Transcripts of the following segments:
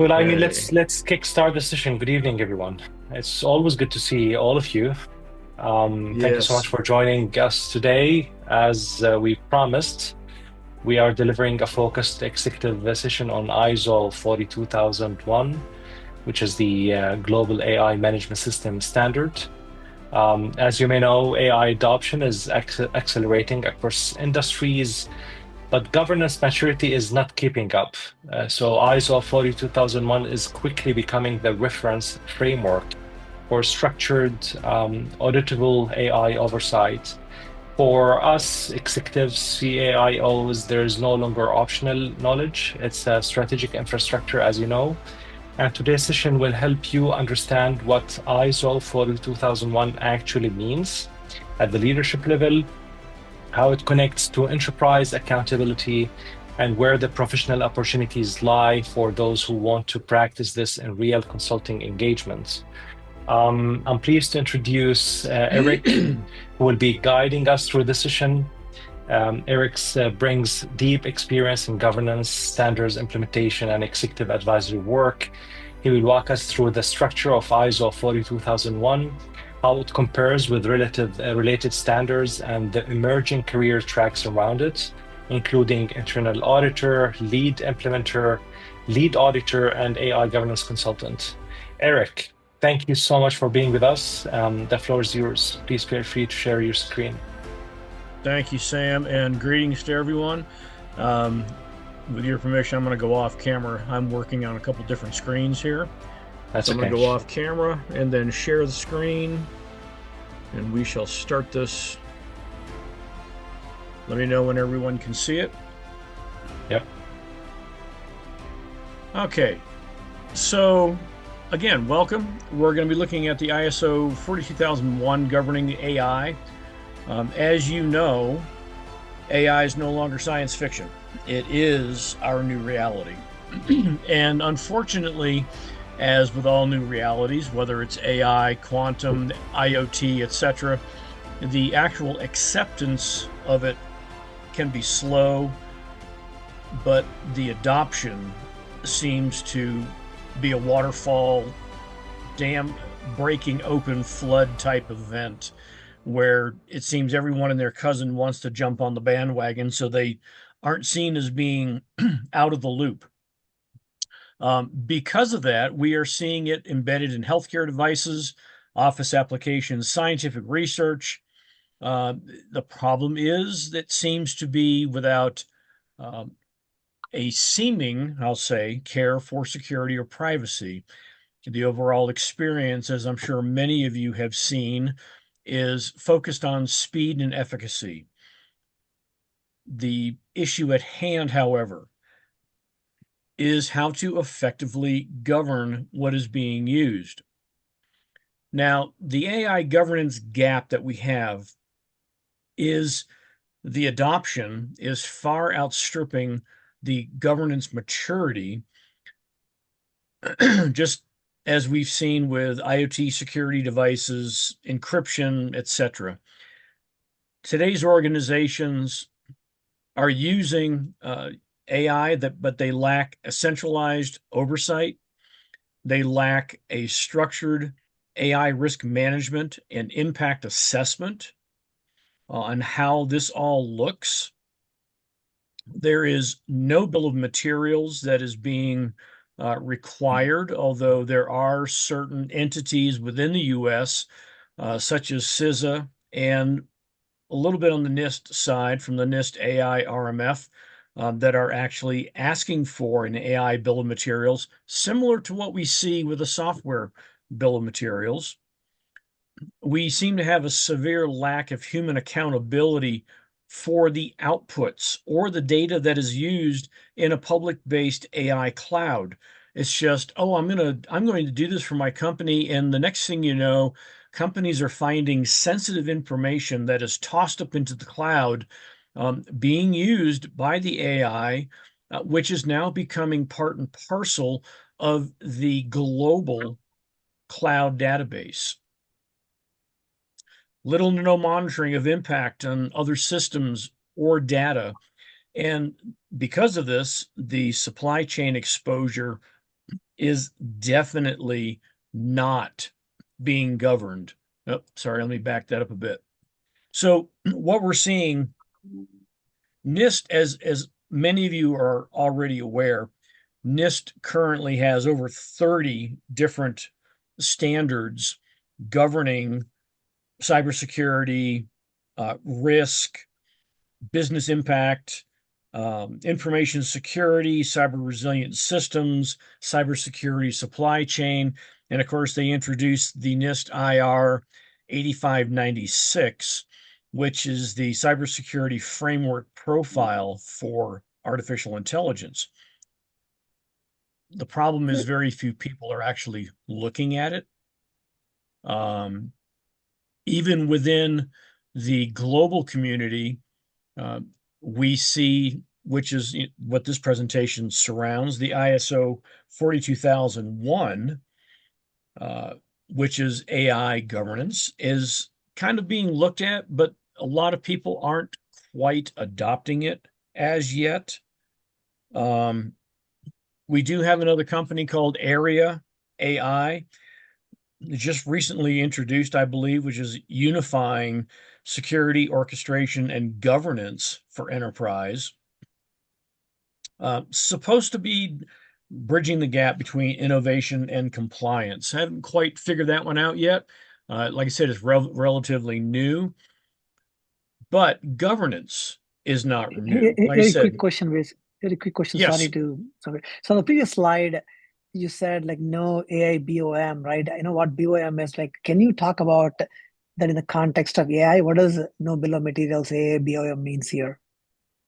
Well, I mean, let's Okay. let's kickstart the session. Good evening, everyone. It's always good to see all of you. Thank you so much Yes. for joining us today. As we promised, we are delivering a focused executive session on ISO 42001, which is the global AI management system standard. As you may know, AI adoption is accelerating across industries, but governance maturity is not keeping up. So ISO 42001 is quickly becoming the reference framework for structured, auditable AI oversight. For us executives, CAIOs, there is no longer optional knowledge. It's a strategic infrastructure, as you know. And today's session will help you understand what ISO 42001 actually means at the leadership level, how it connects to enterprise accountability, and where the professional opportunities lie for those who want to practice this in real consulting engagements. I'm pleased to introduce Eric, who will be guiding us through the session. Eric brings deep experience in governance, standards implementation, and executive advisory work. He will walk us through the structure of ISO 42001, how it compares with related standards, and the emerging career tracks around it, including internal auditor, lead implementer, lead auditor, and AI governance consultant. Eric, thank you so much for being with us. The floor is yours. Please feel free to share your screen. Thank you, Sam, and greetings to everyone. Um, with your permission, I'm going to go off camera. I'm working on a couple different screens here. That's So I'm going okay. to go off camera and then share the screen, and we shall start this. Let me know when everyone can see it. Yep. Okay. So, again, welcome. We're going to be looking at the ISO 42001 governing AI. As you know, AI is no longer science fiction. It is our new reality. And unfortunately, as with all new realities, whether it's AI, quantum, IoT, etc., the actual acceptance of it can be slow, but the adoption seems to be a waterfall, dam breaking open flood type event where it seems everyone and their cousin wants to jump on the bandwagon so they aren't seen as being out of the loop. Because of that, we are seeing it embedded in healthcare devices, office applications, scientific research. Uh, the problem is that seems to be without um, a seeming, I'll say, care for security or privacy. The overall experience, as I'm sure many of you have seen, is focused on speed and efficacy. The issue at hand, however, is how to effectively govern what is being used. Now, the AI governance gap that we have is the adoption is far outstripping the governance maturity, just as we've seen with IoT security devices, encryption, etc. Today's organizations are using AI but they lack a centralized oversight. They lack a structured AI risk management and impact assessment on how this all looks. There is no bill of materials that is being required, although there are certain entities within the US, such as CISA and a little bit on the NIST side from the NIST AI RMF, that are actually asking for an AI bill of materials, similar to what we see with a software bill of materials. We seem to have a severe lack of human accountability for the outputs or the data that is used in a public-based AI cloud. It's just, oh, I'm going to do this for my company, and the next thing you know, companies are finding sensitive information that is tossed up into the cloud, being used by the AI, which is now becoming part and parcel of the global cloud database. Little to no monitoring of impact on other systems or data. And because of this, the supply chain exposure is definitely not being governed. Oh, sorry, let me back that up a bit. So what we're seeing, NIST, as many of you are already aware, NIST currently has over 30 different standards governing cybersecurity, risk, business impact, information security, cyber resilient systems, cybersecurity supply chain. And of course, they introduced the NIST IR 8596, which is the cybersecurity framework profile for artificial intelligence. The problem is very few people are actually looking at it. Um, Even within the global community, uh, we see, which is what this presentation surrounds, the ISO 42001, uh, which is AI governance, is kind of being looked at, but a lot of people aren't quite adopting it as yet. Um, we do have another company called Area AI, just recently introduced, I believe, which is unifying security, orchestration, and governance for enterprise. Supposed to be bridging the gap between innovation and compliance. I haven't quite figured that one out yet. Like I said, it's relatively new, but governance is not new. Like I Very quick said, question, very quick question. yes, Sorry. So on the previous slide, you said like no AI BOM, right? I know what BOM is. Like, can you talk about that in the context of AI? What does no bill of materials AI BOM means here?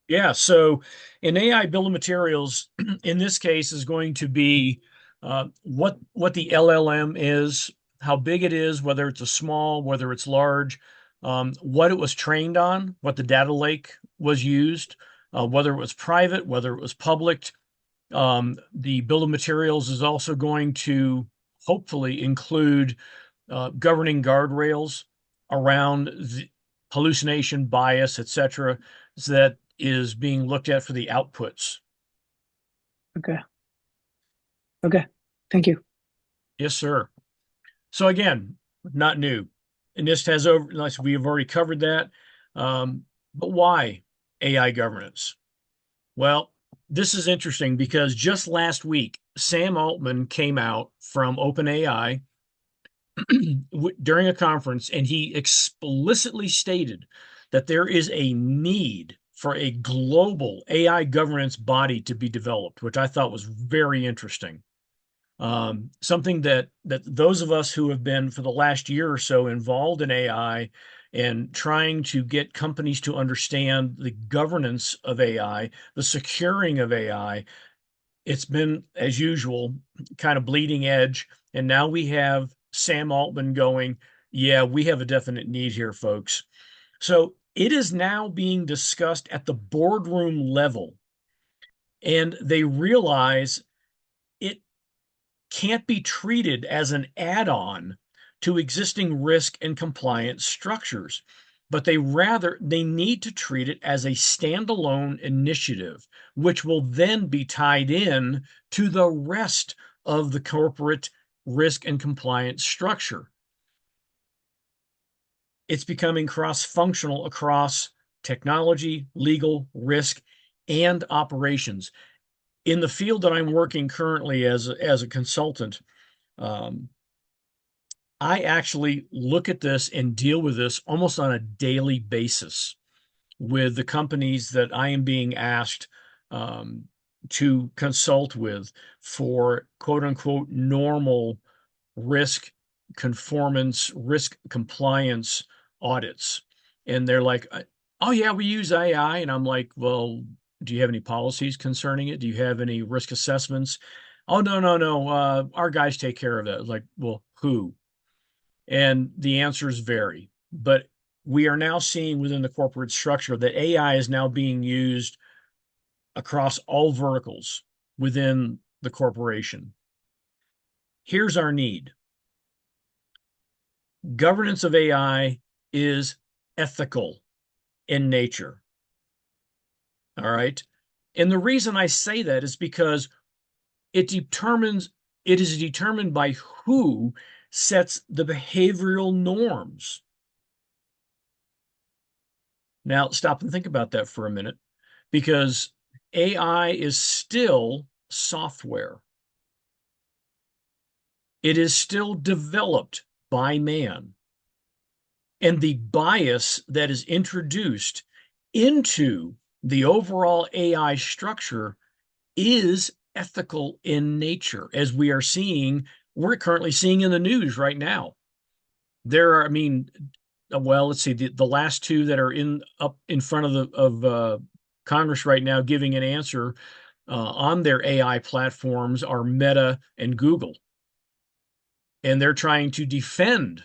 yeah. So an AI bill of materials in this case is going to be what the LLM is, how big it is, whether it's a small, whether it's large, what it was trained on, what the data lake was used, whether it was private, whether it was public. The bill of materials is also going to hopefully include governing guardrails around the hallucination, bias, etc., that is being looked at for the outputs. Okay. Okay. Thank you. Yes, sir. So again, not new. And NIST has over, like we have already covered that. But why AI governance? Well, this is interesting because just last week, Sam Altman came out from OpenAI during a conference, and he explicitly stated that there is a need for a global AI governance body to be developed, which I thought was very interesting. Something that those of us who have been for the last year or so involved in AI and trying to get companies to understand the governance of AI, the securing of AI, it's been, as usual, kind of bleeding edge. And now we have Sam Altman going, yeah, we have a definite need here, folks. So it is now being discussed at the boardroom level. And they realize it can't be treated as an add-on to existing risk and compliance structures, but they need to treat it as a standalone initiative, which will then be tied in to the rest of the corporate risk and compliance structure. It's becoming cross-functional across technology, legal, risk, and operations. In the field that I'm working currently as a consultant, um, I actually look at this and deal with this almost on a daily basis with the companies that I am being asked to consult with for quote unquote normal risk conformance, risk compliance audits. And they're like, oh, yeah, we use AI. And I'm like, well, do you have any policies concerning it? Do you have any risk assessments? Oh, no, no, no. Our guys take care of that. Like, well, who? And the answers vary. But we are now seeing within the corporate structure that AI is now being used across all verticals within the corporation. Here's our need. Governance of AI is ethical in nature. All right. And the reason I say that is because it determines It is determined by who sets the behavioral norms. Now, stop and think about that for a minute, because AI is still software. It is still developed by man. And the bias that is introduced into the overall AI structure is ethical in nature, as we're currently seeing in the news right now. There are, I mean, well, let's see, the last two that are up in front of Congress right now giving an answer on their AI platforms are Meta and Google, and they're trying to defend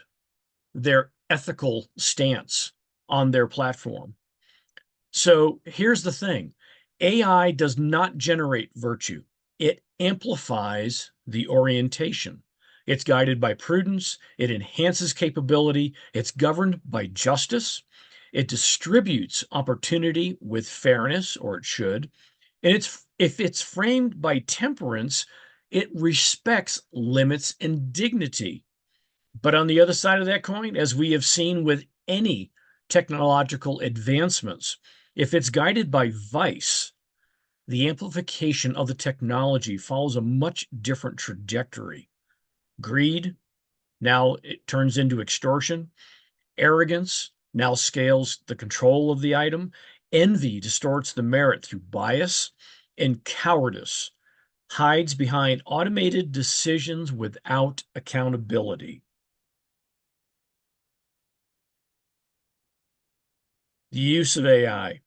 their ethical stance on their platform. So here's the thing: AI does not generate virtue, it amplifies the orientation. It's guided by prudence, it enhances capability, it's governed by justice, it distributes opportunity with fairness, or it should, and if it's framed by temperance, it respects limits and dignity. But on the other side of that coin, as we have seen with any technological advancements, if it's guided by vice, the amplification of the technology follows a much different trajectory. Greed, now it turns into extortion. Arrogance now scales the control of the item. Envy distorts the merit through bias. And cowardice hides behind automated decisions without accountability. The use of AI.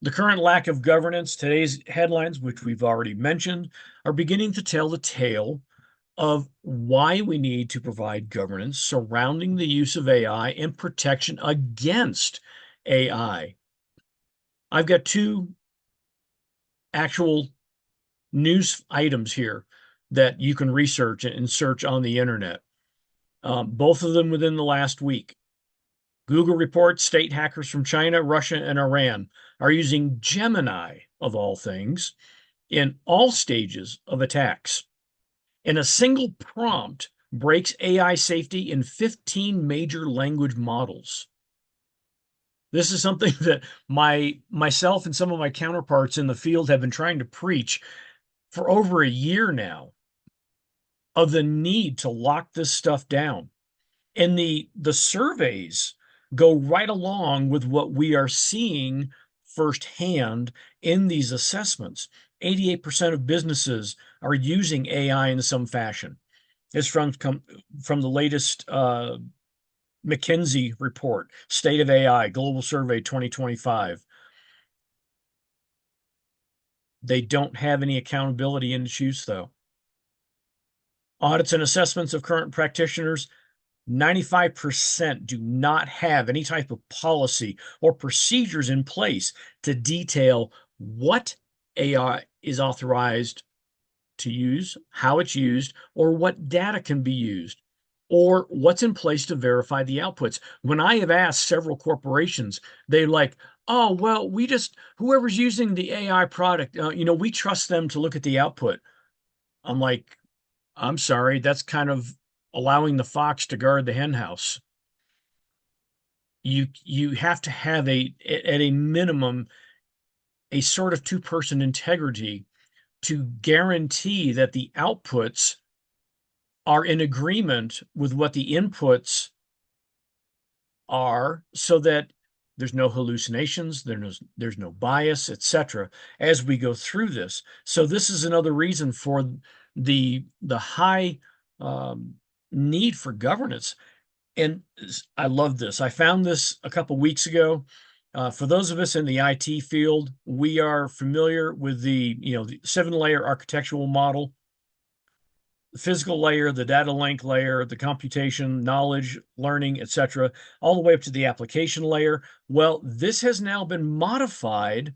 The current lack of governance, today's headlines, which we've already mentioned, are beginning to tell the tale of why we need to provide governance surrounding the use of AI and protection against AI. I've got two actual news items here that you can research and search on the internet, both of them within the last week. Google reports state hackers from China, Russia, and Iran are using Gemini, of all things, in all stages of attacks. And a single prompt breaks AI safety in 15 major language models. This is something that myself and some of my counterparts in the field have been trying to preach for over a year now, of the need to lock this stuff down. And the surveys go right along with what we are seeing firsthand in these assessments. 88% of businesses are using AI in some fashion. It's from the latest McKinsey report, State of AI, Global Survey 2025. They don't have any accountability in its use, though. Audits and assessments of current practitioners, 95% do not have any type of policy or procedures in place to detail what AI is authorized to use, how it's used, or what data can be used, or what's in place to verify the outputs. When I have asked several corporations, they're like, oh, well, whoever's using the AI product, we trust them to look at the output. I'm like, I'm sorry, that's kind of allowing the fox to guard the hen house. You have to have at a minimum, a sort of two-person integrity to guarantee that the outputs are in agreement with what the inputs are, so that there's no hallucinations, there's no bias, etc., as we go through this. So this is another reason for the high need for governance. And I love this. I found this a couple weeks ago. For those of us in the IT field, we are familiar with the 7-layer architectural model: the physical layer, the data link layer, the computation, knowledge, learning, etc., all the way up to the application layer. Well, this has now been modified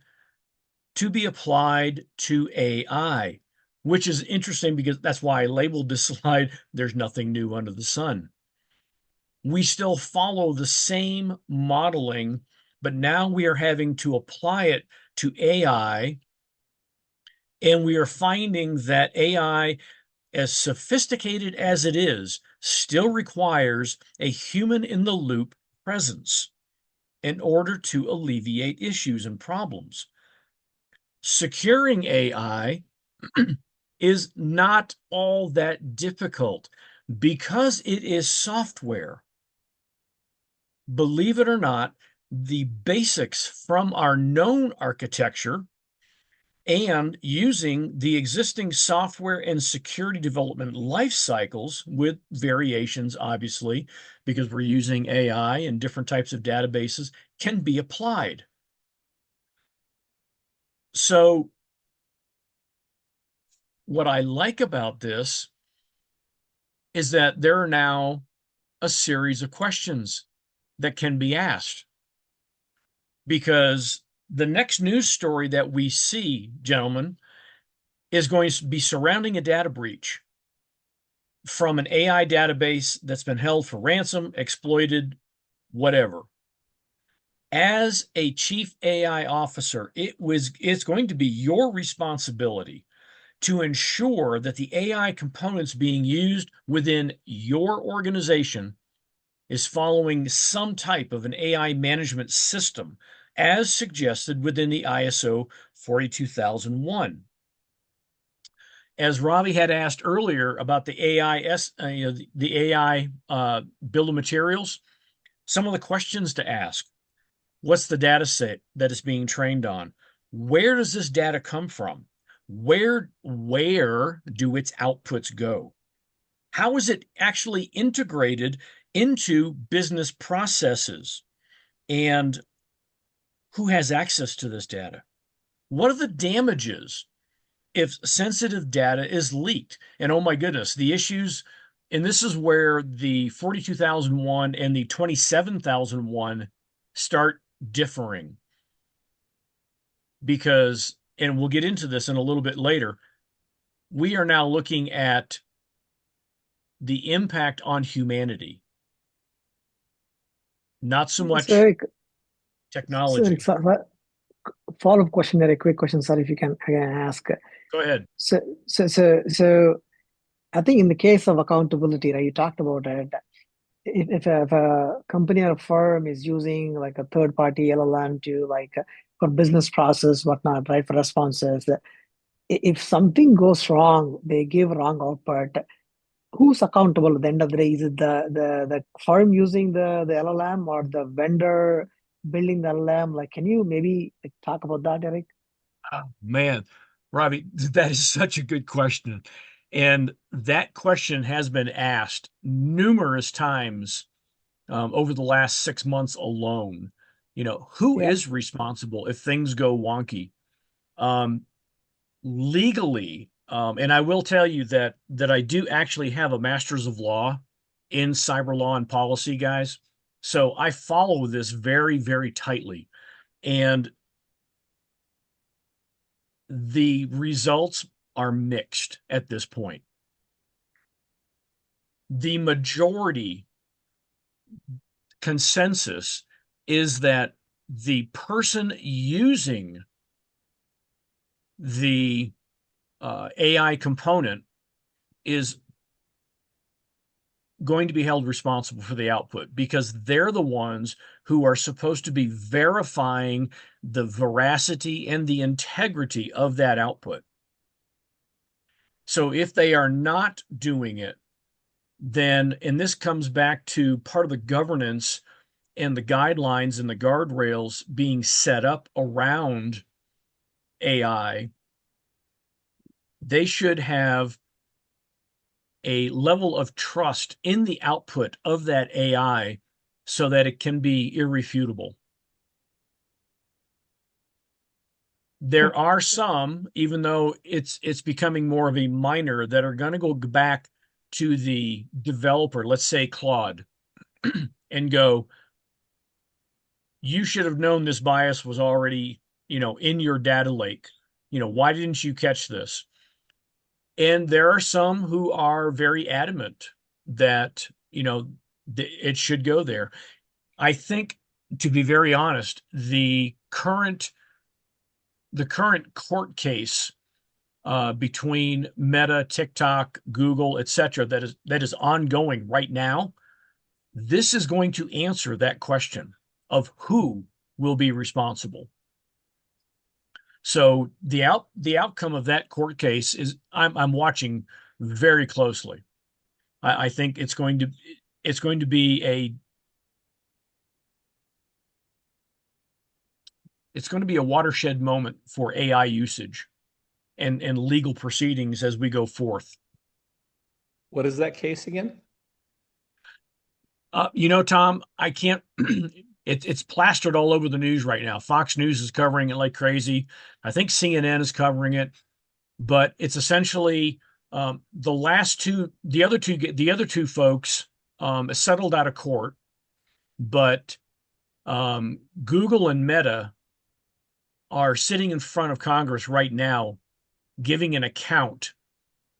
to be applied to AI, which is interesting, because that's why I labeled this slide, "There's nothing new under the sun." We still follow the same modeling, but now we are having to apply it to AI And we are finding that AI, as sophisticated as it is, still requires a human in the loop presence in order to alleviate issues and problems. Securing AI is not all that difficult because it is software. Believe it or not, the basics from our known architecture and using the existing software and security development life cycles with variations, obviously, because we're using AI and different types of databases, can be applied. So what I like about this is that there are now a series of questions that can be asked, because the next news story that we see, gentlemen, is going to be surrounding a data breach from an AI database that's been held for ransom, exploited, whatever. As a chief AI officer, it's going to be your responsibility to ensure that the AI components being used within your organization is following some type of an AI management system as suggested within the ISO 42001. As Robbie had asked earlier about the AI bill of materials, some of the questions to ask: what's the data set that it's being trained on? Where does this data come from? Where do its outputs go? How is it actually integrated into business processes? And who has access to this data? What are the damages if sensitive data is leaked? And oh my goodness, the issues, and this is where the 42,001 and the 27,001 start differing, because, and we'll get into this in a little bit later, we are now looking at the impact on humanity, not so So much Eric, technology. follow-up question there, a quick question, sorry if you can again ask. Go ahead. So I think in the case of accountability, right, you talked about it. If a company or a firm is using like a third-party LLM to like for business process, whatnot, right, for responses, if something goes wrong, they give wrong output, who's accountable at the end of the day? Is it the firm using the LLM or the vendor building the LLM? Like, can you maybe like, talk about that, Eric? Oh, man, Robbie, that is such a good question. And that question has been asked numerous times over the last 6 months alone. Who Yeah. is responsible if things go wonky? Um, Legally, and I will tell you that I do actually have a master's of law in cyber law and policy, guys. So I follow this very, very tightly. And the results are mixed at this point. The majority consensus is that the person using the AI component is going to be held responsible for the output, because they're the ones who are supposed to be verifying the veracity and the integrity of that output. So if they are not doing it, then, and this comes back to part of the governance and the guidelines and the guardrails being set up around AI, they should have a level of trust in the output of that AI so that it can be irrefutable. There Okay. are some, even though it's becoming more of a minor, that are going to go back to the developer, let's say Claude, and go, you should have known this bias was already, in your data lake. Why didn't you catch this? And there are some who are very adamant that, it should go there. I think, to be very honest, the current court case between Meta, TikTok, Google, etc., that is ongoing right now, this is going to answer that question of who will be responsible. So the outcome of that court case is I'm watching very closely. I think it's going to be a watershed moment for AI usage and legal proceedings as we go forth. What is that case again? Tom, I can't. It's plastered all over the news right now. Fox News is covering it like crazy. I think CNN is covering it, but it's essentially the other two folks settled out of court, but Google and Meta are sitting in front of Congress right now, giving an account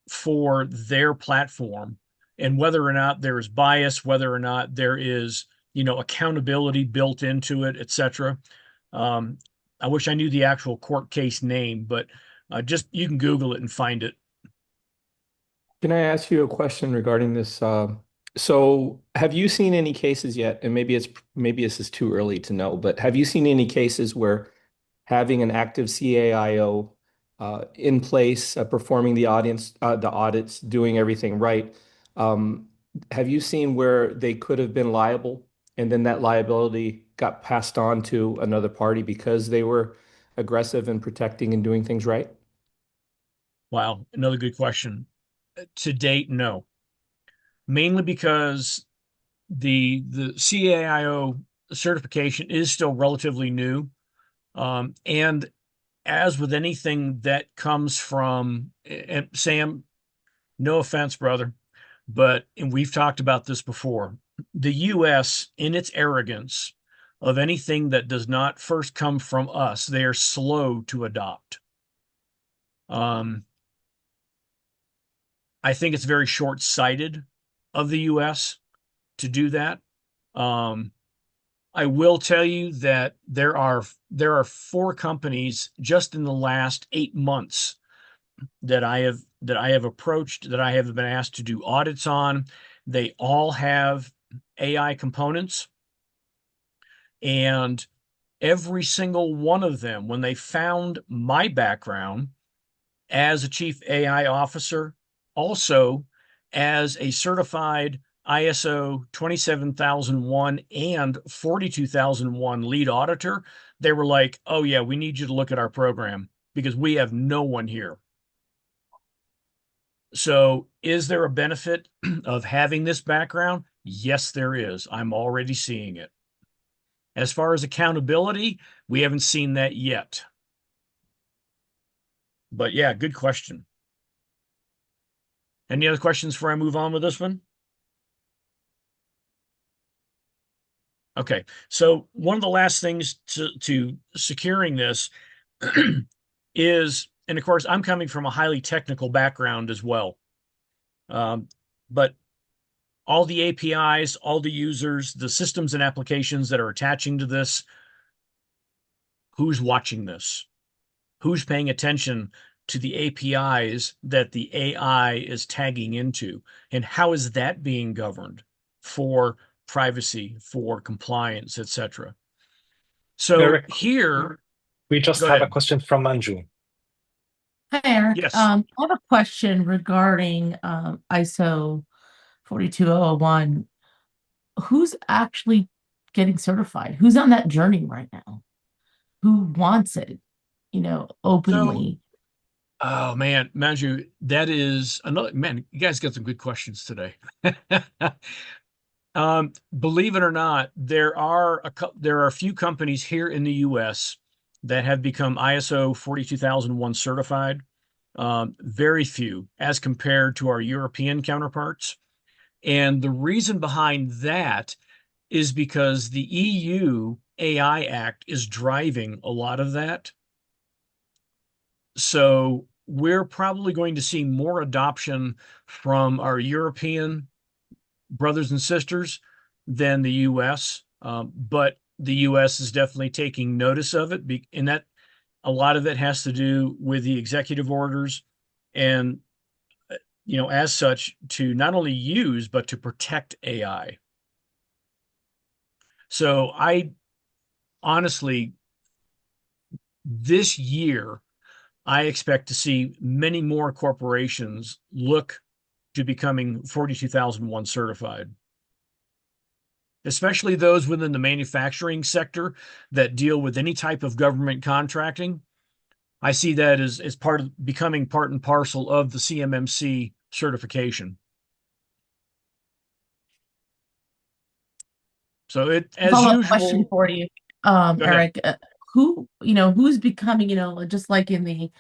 for their platform and whether or not there is bias, whether or not there is, accountability built into it, etc. I wish I knew the actual court case name, but just you can Google it and find it. Can I ask you a question regarding this? So have you seen any cases yet? And maybe this is too early to know, but have you seen any cases where having an active CAIO in place, performing the audits, doing everything right, um, have you seen where they could have been liable and then that liability got passed on to another party because they were aggressive in protecting and doing things right? Wow, another good question. To date, no. Mainly because the CAIO certification is still relatively new. And as with anything that comes from, and Sam, no offense, brother, and we've talked about this before, the US, in its arrogance of anything that does not first come from us, they are slow to adopt. I think it's very short-sighted of the US to do that. I will tell you that there are 4 companies just in the last 8 months that I have approached, that I have been asked to do audits on. They all have AI components, and every single one of them, when they found my background as a chief AI officer, also as a certified ISO 27001 and 42001 lead auditor, they were like, oh, yeah, we need you to look at our program because we have no one here. So, is there a benefit of having this background? Yes, there is. I'm already seeing it. As far as accountability, we haven't seen that yet. But yeah, good question. Any other questions before I move on with this one? Okay, so one of the last things to securing this is, and of course, I'm coming from a highly technical background as well. But all the APIs, all the users, the systems and applications that are attaching to this, who's watching this? Who's paying attention to the APIs that the AI is tagging into? And how is that being governed for privacy, for compliance, etc.? So Eric, here, we just go have a ahead. question from Manju. Hi, Eric. Yes. I have a question regarding ISO 42001. Who's actually getting certified? Who's on that journey right now? Who wants it, openly? Oh man, Manju, that is another man. You guys got some good questions today. Believe it or not, there are a few companies here in the U.S. that have become ISO 42001 certified. Very few as compared to our European counterparts. And the reason behind that is because the EU AI Act is driving a lot of that. So we're probably going to see more adoption from our European brothers and sisters than the US. But the US is definitely taking notice of it, and that a lot of it has to do with the executive orders and as such, to not only use but to protect AI. So I honestly, this year, I expect to see many more corporations look to becoming 42001 certified, especially those within the manufacturing sector that deal with any type of government contracting. I see that as part of becoming part and parcel of the CMMC certification. So as Follow-up question usual. for you, Go ahead. Eric. Who's becoming, just like in the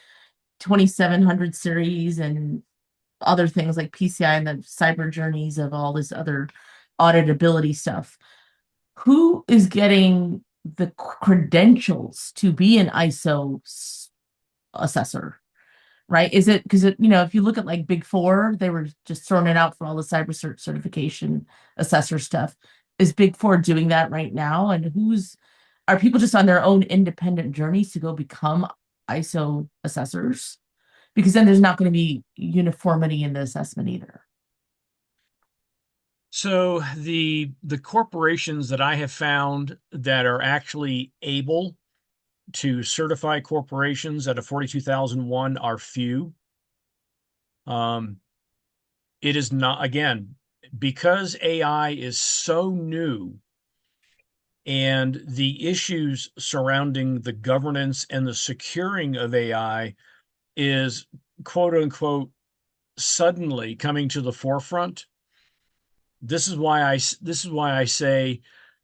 2700 series and other things like PCI and the cyber journeys of all this other auditability stuff. Who is getting the credentials to be an ISO assessor? Right? Is it because if you look at like Big Four, they were just throwing it out for all the cyber certification assessor stuff. Is Big Four doing that right now? And are people just on their own independent journeys to go become ISO assessors? Because then there's not going to be uniformity in the assessment either. So the corporations that I have found that are actually able to certify corporations at a 42001 are few. It is not, again, because AI is so new and the issues surrounding the governance and the securing of AI is quote unquote suddenly coming to the forefront. This is why I say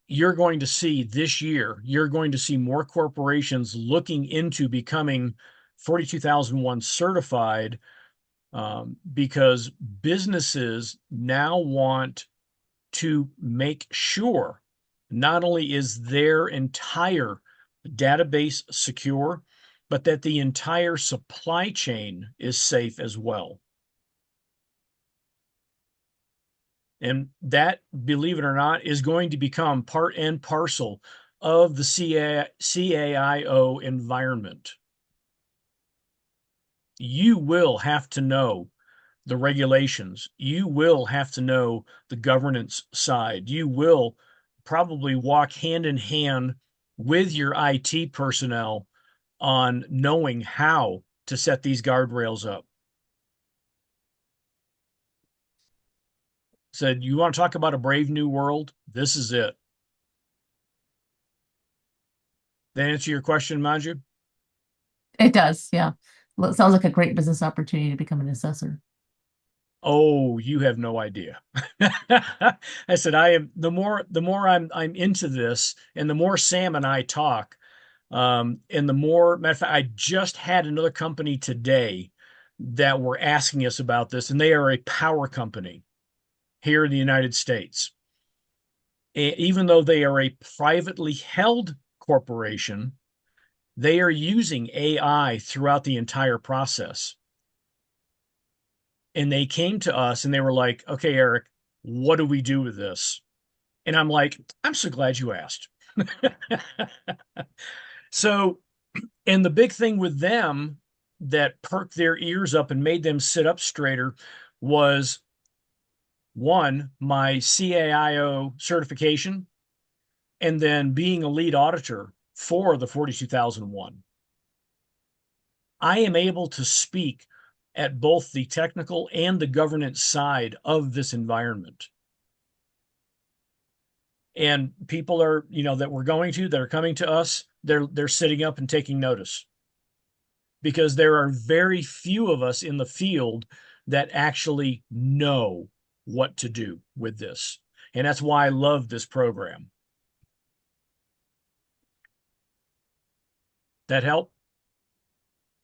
you're going to see this year, you're going to see more corporations looking into becoming 42001 certified, because businesses now want to make sure not only is their entire database secure, but that the entire supply chain is safe as well. And that, believe it or not, is going to become part and parcel of the CAIO environment. You will have to know the regulations. You will have to know the governance side. You will probably walk hand in hand with your IT personnel on knowing how to set these guardrails up. Said, you want to talk about a brave new world? This is it. That answer your question, Maju? It does, yeah. Well, it sounds like a great business opportunity to become an assessor. Oh, you have no idea. I said, the more I'm into this, and the more Sam and I talk, and the more, matter of fact, I just had another company today that were asking us about this, and they are a power company here in the United States. Even though they are a privately held corporation, they are using AI throughout the entire process. And they came to us and they were like, okay, Eric, what do we do with this? And I'm like, I'm so glad you asked. So, and the big thing with them that perked their ears up and made them sit up straighter was, one, my CAIO certification, and then being a lead auditor for the 42001. I am able to speak at both the technical and the governance side of this environment. And people are, that we're that are coming to us, they're sitting up and taking notice, because there are very few of us in the field that actually know what to do with this. And that's why I love this program. That help?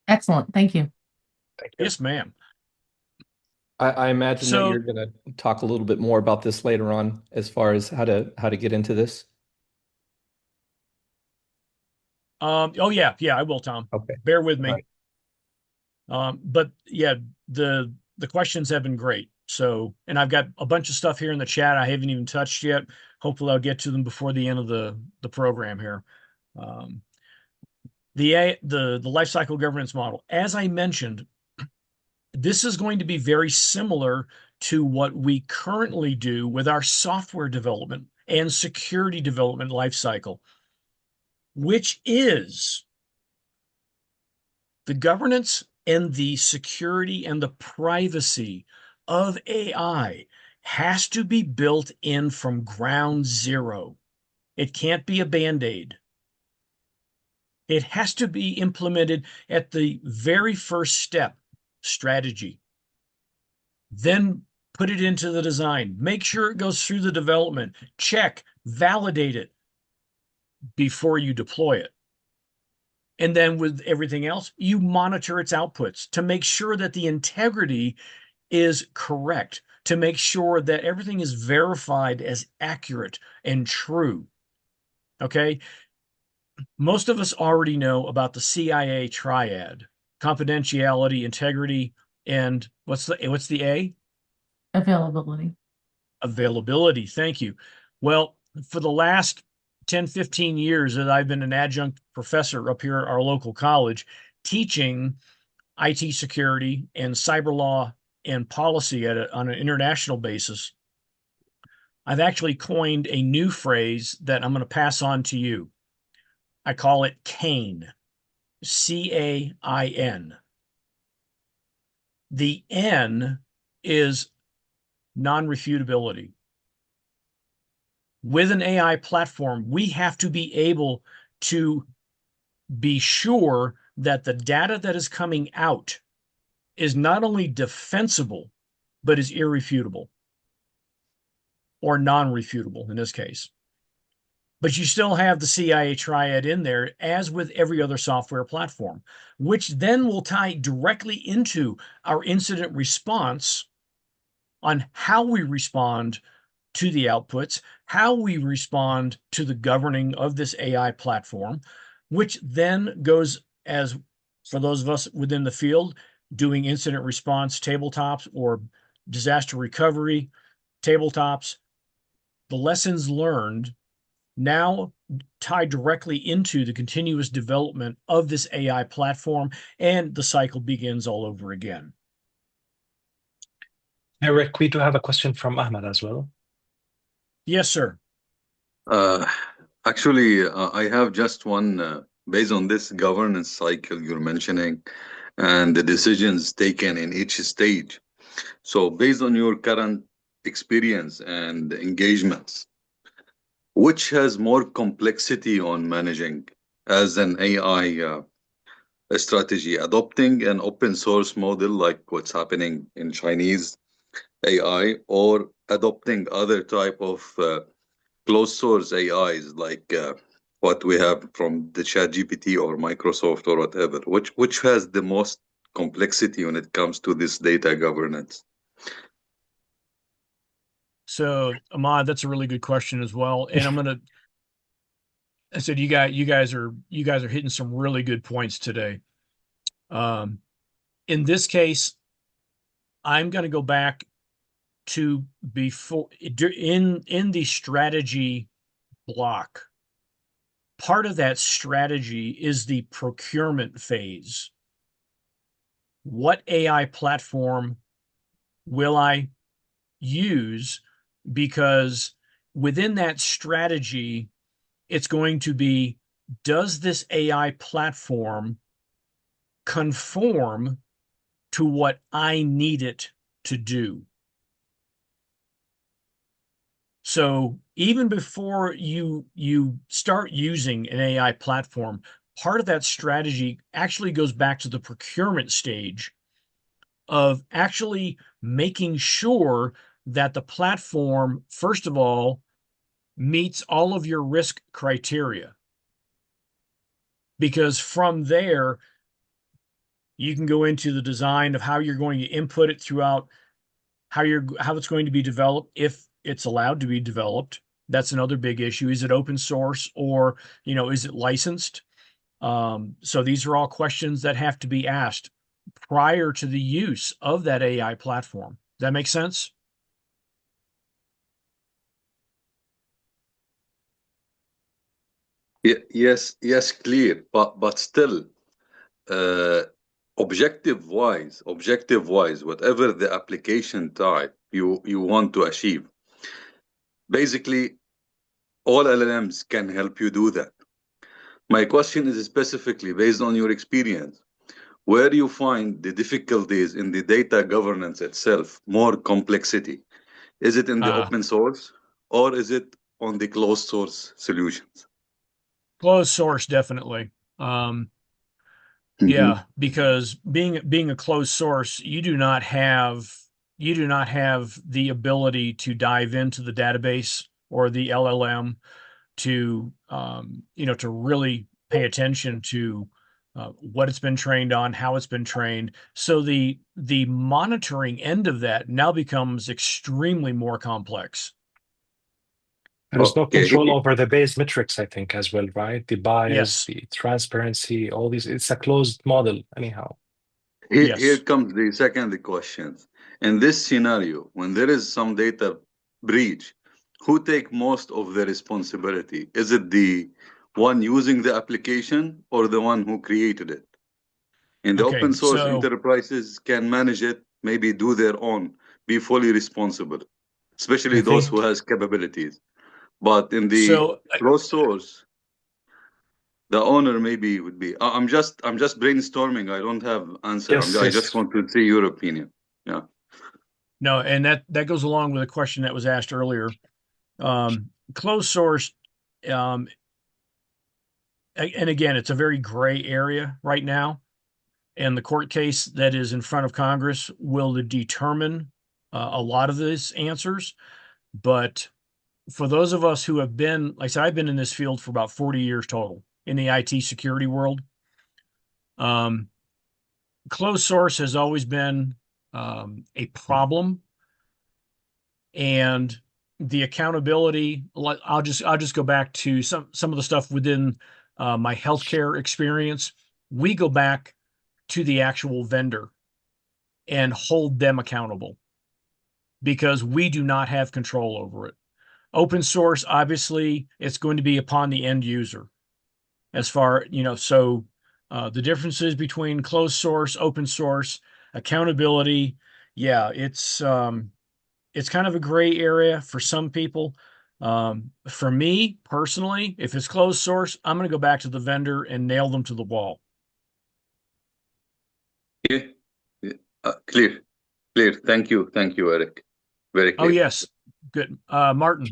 Excellent. Thank you. Thank you. Yes, ma'am. I imagine that you're going to talk a little bit more about this later on, as far as how to get into this. Oh yeah, I will, Tom. Okay. Bear with me. Right. But yeah, the questions have been great. So, and I've got a bunch of stuff here in the chat I haven't even touched yet. Hopefully, I'll get to them before the end of the program here. The lifecycle governance model, as I mentioned, this is going to be very similar to what we currently do with our software development and security development lifecycle, which is the governance and the security and the privacy of AI has to be built in from ground zero. It can't be a band-aid. It has to be implemented at the very first step, strategy. Then put it into the design. Make sure it goes through the development. Check, validate it before you deploy it. And then with everything else, you monitor its outputs to make sure that the integrity is correct, to make sure that everything is verified as accurate and true. Okay? Most of us already know about the CIA triad: confidentiality, integrity, and what's the A? Availability. Availability. Thank you. Well, for the last 10, 15 years that I've been an adjunct professor up here at our local college, teaching IT security and cyber law and policy on an international basis, I've actually coined a new phrase that I'm going to pass on to you. I call it CAIN, CAIN. The N is non-refutability. With an AI platform, we have to be able to be sure that the data that is coming out is not only defensible, but is irrefutable or non-refutable in this case. But you still have the CIA triad in there, as with every other software platform, which then will tie directly into our incident response on how we respond to the outputs, how we respond to the governing of this AI platform, which then goes, as for those of us within the field doing incident response tabletops or disaster recovery tabletops, the lessons learned now tie directly into the continuous development of this AI platform, and the cycle begins all over again. Eric, we do have a question from Ahmed as well. Yes, sir. Actually, I have just one based on this governance cycle you're mentioning and the decisions taken in each stage. So, based on your current experience and engagements, which has more complexity on managing as an AI strategy, adopting an open source model like what's happening in Chinese AI, or adopting other type of closed source AIs like what we have from the ChatGPT or Microsoft or whatever? Which has the most complexity when it comes to this data governance? So, Ahmad, that's a really good question as well. And I said, you guys are hitting some really good points today. In this case, I'm going to go back to before in the strategy block. Part of that strategy is the procurement phase. What AI platform will I use? Because within that strategy, it's going to be, does this AI platform conform to what I need it to do? So even before you start using an AI platform, part of that strategy actually goes back to the procurement stage of actually making sure that the platform, first of all, meets all of your risk criteria. Because from there, you can go into the design of how you're going to input it throughout, how it's going to be developed, if it's allowed to be developed. That's another big issue. Is it open source, or is it licensed? So these are all questions that have to be asked prior to the use of that AI platform. Does that make sense? Yes, clear. But still, objective wise, whatever the application type you want to achieve, basically all LLMs can help you do that. My question is specifically based on your experience. Where you find the difficulties in the data governance itself, more complexity? Is it in the open source or is it on the closed source solutions? Closed source, definitely. Yeah, because being a closed source, you do not have the ability to dive into the database or the LLM to to really pay attention to what it's been trained on, how it's been trained. So the monitoring end of that now becomes extremely more complex. There's no Okay. control over the base metrics, I think, as well, right? The bias, Yes. the transparency, all these. It's a closed model, anyhow. Here Yes. comes the second question. In this scenario, when there is some data breach, who take most of the responsibility? Is it the one using the application or the one who created it? In the Okay, open source, so enterprises can manage it, maybe do their own, be fully responsible, especially I those who think, has capabilities. But in the so closed source, the owner maybe would be. I'm just brainstorming. I don't have answer. yes, I just yes. want to see your opinion. Yeah. no, and that goes along with a question that was asked earlier. Closed source, and again, it's a very gray area right now. And the court case that is in front of Congress will determine a lot of these answers. But for those of us who have been, like I said, I've been in this field for about 40 years total in the IT security world. Closed source has always been a problem, and the accountability. I'll just go back to some of the stuff within my healthcare experience. We go back to the actual vendor and hold them accountable because we do not have control over it. Open source, obviously, it's going to be upon the end user. As far, so the differences between closed source, open source, accountability, yeah, it's kind of a gray area for some people. For me personally, if it's closed source, I'm going to go back to the vendor and nail them to the wall. Yeah. Clear. Thank you, Eric. Very clear. Oh yes, good. Martin.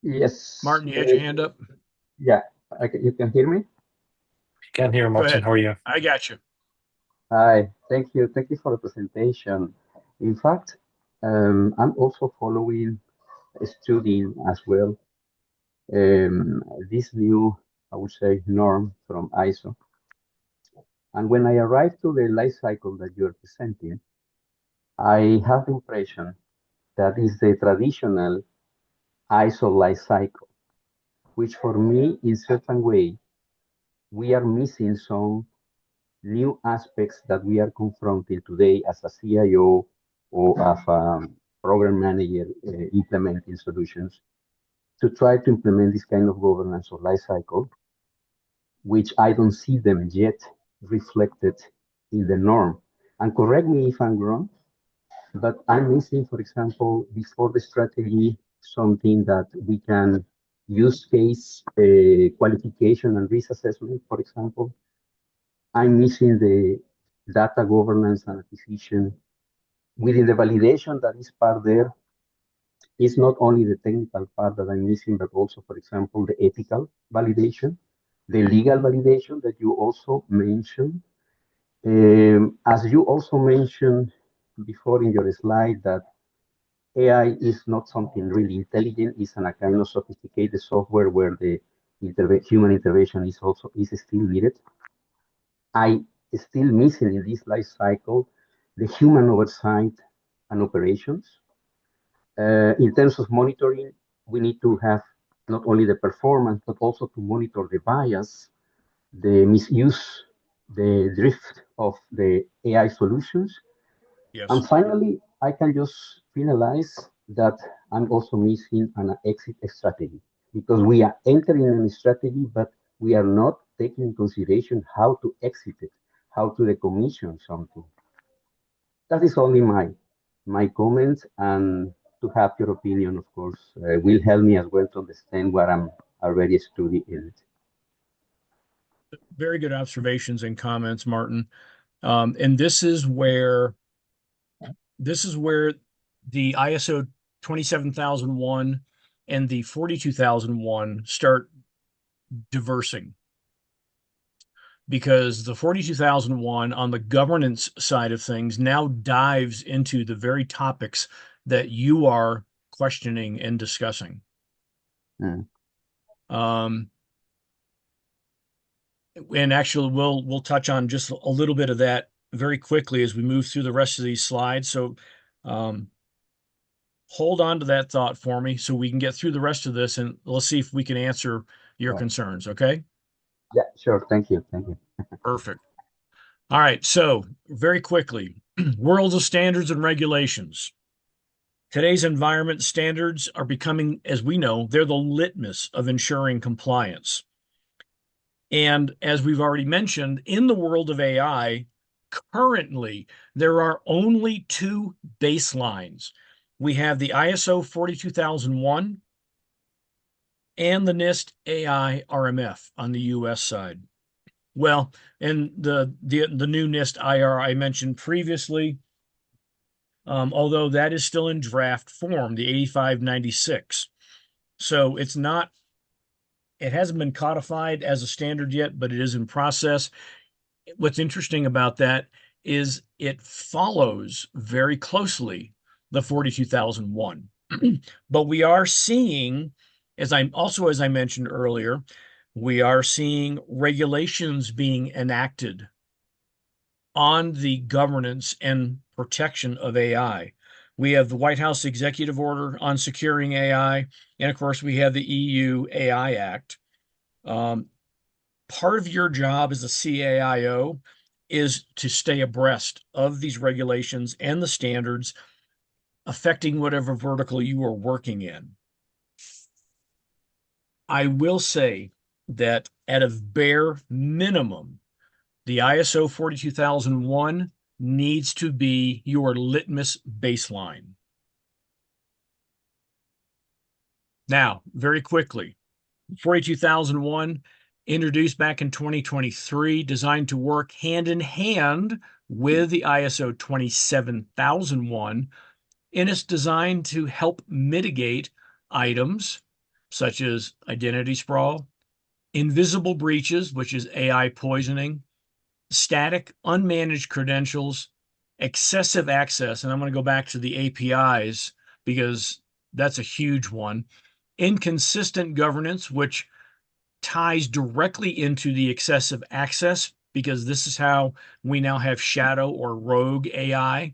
Yes. Martin, you had your hand up. Yeah, you can hear me? Can't hear Go Martin. ahead. How are you? I got you. Hi, thank you. Thank you for the presentation. In fact, I'm also following, studying as well, this new, I would say, norm from ISO. And when I arrived to the life cycle that you're presenting, I have the impression that is the traditional ISO life cycle, which for me, in certain way, we are missing some new aspects that we are confronting today as a CIO or as a program manager implementing solutions to try to implement this kind of governance or life cycle, which I don't see them yet reflected in the norm. And correct me if I'm wrong, but I'm missing, for example, before the strategy, something that we can use case qualification and risk assessment, for example. I'm missing the data governance and acquisition. Within the validation that is part there, is not only the technical part that I'm missing, but also, for example, the ethical validation, the legal validation that you also mentioned. As you also mentioned before in your slide, that AI is not something really intelligent, it's a kind of sophisticated software where the human intervention is still needed. I still missing in this life cycle the human oversight and operations. In terms of monitoring, we need to have not only the performance, but also to monitor the bias, the misuse, the drift of the AI solutions. Yes. And finally, I can just finalize that I'm also missing an exit strategy. because we are entering a strategy, but we are not taking in consideration how to exit it, how to decommission something. That is only my comments, and to have your opinion, of course, will help me as well to understand what I'm already studying in it. Very good observations and comments, Martin. And this is where the ISO 27001 and the 42001 start diversing, because the 42001 on the governance side of things now dives into the very topics that you are questioning and discussing. Mm. And actually, we'll touch on just a little bit of that very quickly as we move through the rest of these slides. So hold on to that thought for me so we can get through the rest of this, and let's see if we can answer your concerns, okay? Yeah, sure. Thank you. Thank you. Perfect. All right, so very quickly, worlds of standards and regulations. Today's environment standards are becoming, as we know, they're the litmus of ensuring compliance. And as we've already mentioned, in the world of AI, currently, there are only two baselines. We have the ISO 42001 and the NIST AI RMF on the US side. Well, and the new NIST IR I mentioned previously, although that is still in draft form, the 8596. So it hasn't been codified as a standard yet, but it is in process. What's interesting about that is it follows very closely the 42001. But we are seeing, as I mentioned earlier, we are seeing regulations being enacted on the governance and protection of AI. We have the White House Executive Order on securing AI, and of course, we have the EU AI Act. Part of your job as a CAIO is to stay abreast of these regulations and the standards affecting whatever vertical you are working in. I will say that at a bare minimum, the ISO 42001 needs to be your litmus baseline. Now, very quickly, 42001 introduced back in 2023, designed to work hand in hand with the ISO 27001, and it's designed to help mitigate items such as identity sprawl, invisible breaches, which is AI poisoning, static unmanaged credentials, excessive access, and I'm going to go back to the APIs because that's a huge one, inconsistent governance, which ties directly into the excessive access, because this is how we now have shadow or rogue AI.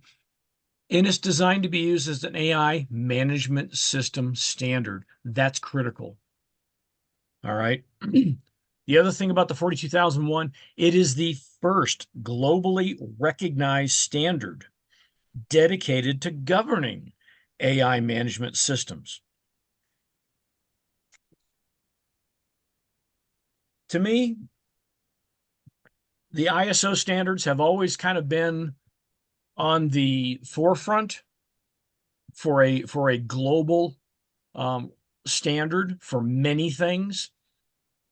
And it's designed to be used as an AI management system standard. That's critical. All right. The other thing about the 42001, it is the first globally recognized standard dedicated to governing AI management systems. To me, the ISO standards have always kind of been on the forefront for a global standard for many things.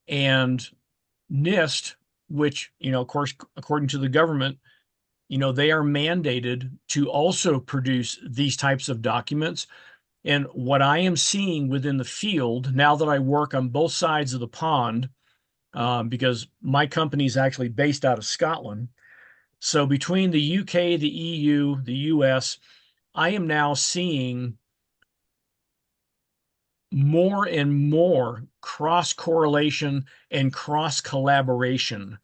And NIST, which, of course, according to the government, they are mandated to also produce these types of documents. And what I am seeing within the field, now that I work on both sides of the pond, because my company is actually based out of Scotland. So between the UK, the EU, the US, I am now seeing more and more cross correlation and cross collaboration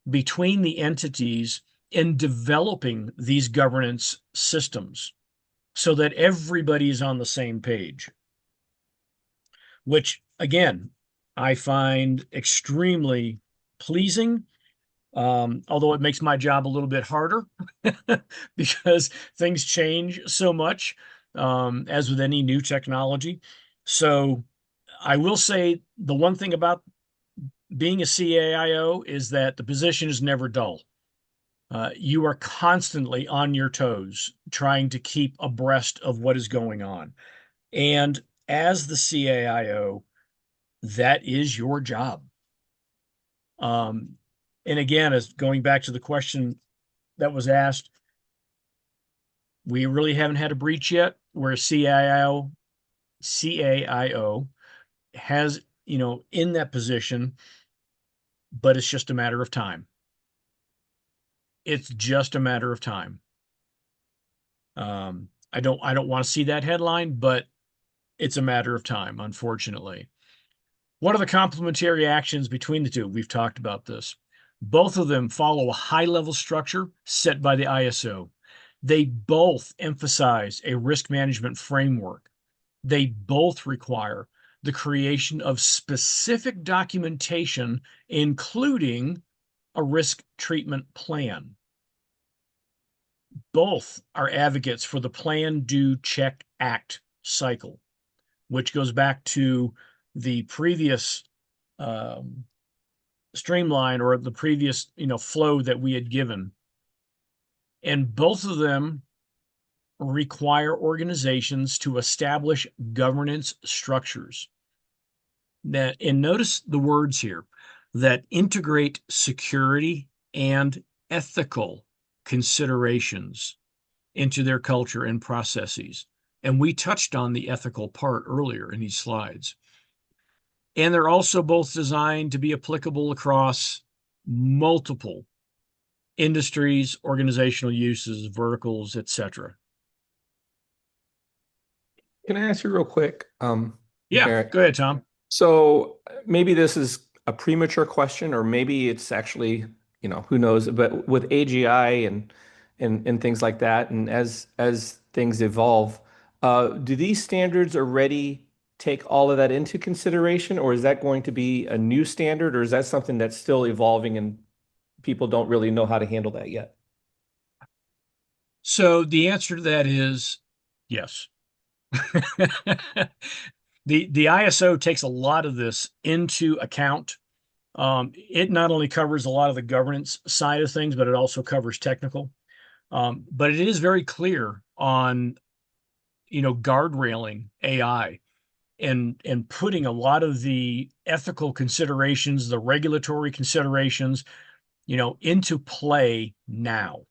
between the entities in developing these governance systems so that everybody is on the same page, which again, I find extremely pleasing, although it makes my job a little bit harder because things change so much, as with any new technology. So I will say the one thing about being a CAIO is that the position is never dull. You are constantly on your toes trying to keep abreast of what is going on. And as the CAIO, that is your job. And again, as going back to the question that was asked, we really haven't had a breach yet where CAIO has, in that position, but it's just a matter of time. It's just a matter of time. I don't want to see that headline, but it's a matter of time, unfortunately. What are the complementary actions between the two? We've talked about this. Both of them follow a high-level structure set by the ISO. They both emphasize a risk management framework. They both require the creation of specific documentation, including a risk treatment plan. Both are advocates for the plan, do, check, act cycle, which goes back to the previous streamline or the previous flow that we had given. And both of them require organizations to establish governance structures that, and notice the words here, that integrate security and ethical considerations into their culture and processes. And we touched on the ethical part earlier in these slides. And they're also both designed to be applicable across multiple industries, organizational uses, verticals, etc. Can I ask you real quick, Yeah, Eric? go ahead, Tom. So maybe this is a premature question, or maybe it's actually, who knows? But with AGI and things like that, and as things evolve, do these standards already take all of that into consideration, or is that going to be a new standard, or is that something that's still evolving and people don't really know how to handle that yet? So the answer to that is yes. The ISO takes a lot of this into account. It not only covers a lot of the governance side of things, but it also covers technical. But it is very clear on, guardrailing AI and putting a lot of the ethical considerations, the regulatory considerations, into play now.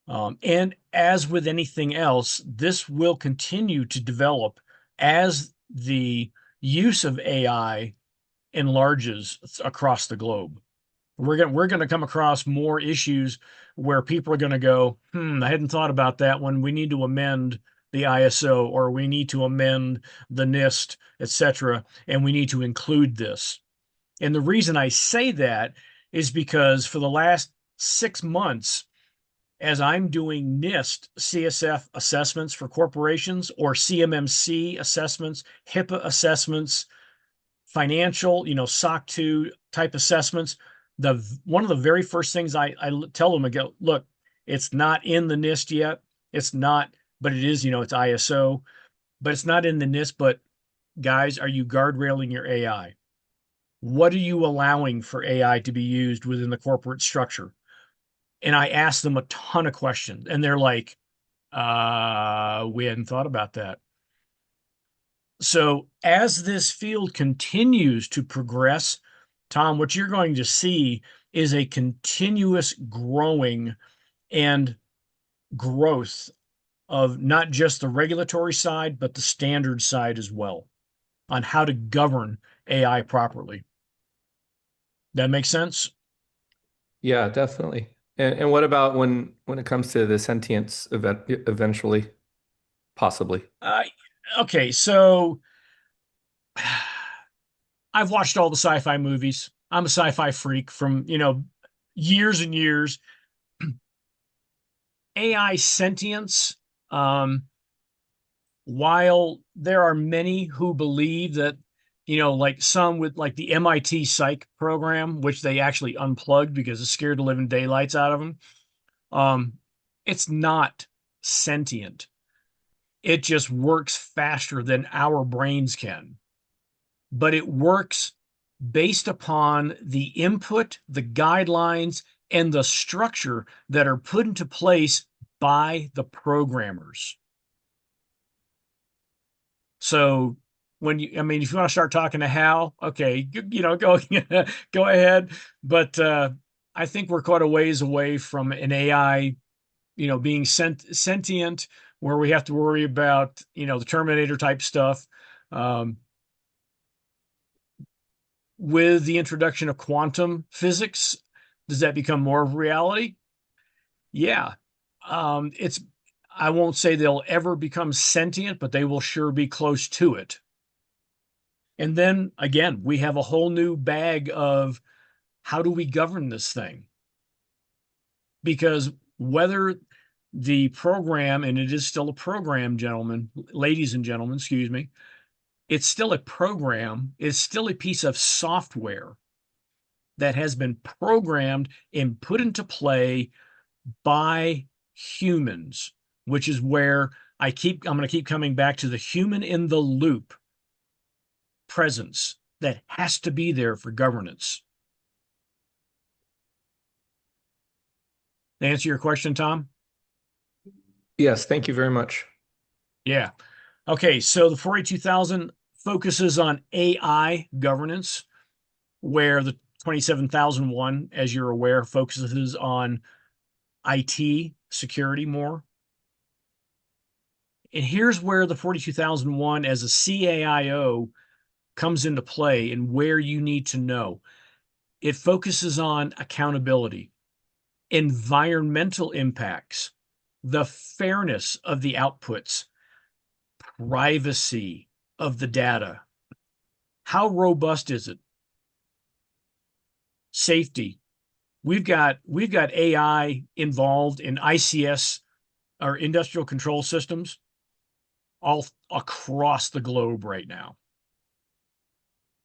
And as with anything else, this will continue to develop as the use of AI enlarges across the globe. We're going to come across more issues where people are going to go, I hadn't thought about that one. We need to amend the ISO, or we need to amend the NIST, etc., and we need to include this. And the reason I say that is because for the last 6 months, as I'm doing NIST CSF assessments for corporations, or CMMC assessments, HIPAA assessments, financial, SOC 2 type assessments, one of the very first things I tell them, I go, look, it's not in the NIST yet. It's not, but it is, it's ISO, but it's not in the NIST. But guys, are you guardrailing your AI? What are you allowing for AI to be used within the corporate structure? And I ask them a ton of questions, and they're like, we hadn't thought about that. So as this field continues to progress, Tom, what you're going to see is a continuous growing and growth of not just the regulatory side, but the standard side as well on how to govern AI properly. That makes sense? Yeah, definitely. And what about when it comes to the sentience event eventually, possibly? Okay, so I've watched all the sci-fi movies. I'm a sci-fi freak from, years and years. AI sentience, while there are many who believe that, like some with like the MIT psych program, which they actually unplugged because it's scared the living daylights out of them, it's not sentient. It just works faster than our brains can. but it works based upon the input, the guidelines, and the structure that are put into place by the programmers. So when you, I mean, if you want to start talking to Hal, okay, go go ahead. But I think we're quite a ways away from an AI, being sentient, where we have to worry about, the Terminator type stuff. With the introduction of quantum physics, does that become more of reality? Yeah. It's, I won't say they'll ever become sentient, but they will sure be close to it. And then again, we have a whole new bag of how do we govern this thing? Because whether the program, and it is still a program, ladies and gentlemen, excuse me, it's still a program, it's still a piece of software that has been programmed and put into play by humans, which is where I'm going to keep coming back to the human in the loop presence that has to be there for governance. To answer your question, Tom? Yes, thank you very much. Yeah. Okay, so the 48000 focuses on AI governance, where the 27001, as you're aware, focuses on IT security more. And here's where the 42001 as a CAIO comes into play and where you need to know. It focuses on accountability, environmental impacts, the fairness of the outputs, privacy of the data. How robust is it? Safety. We've got AI involved in ICS, or industrial control systems, all across the globe right now.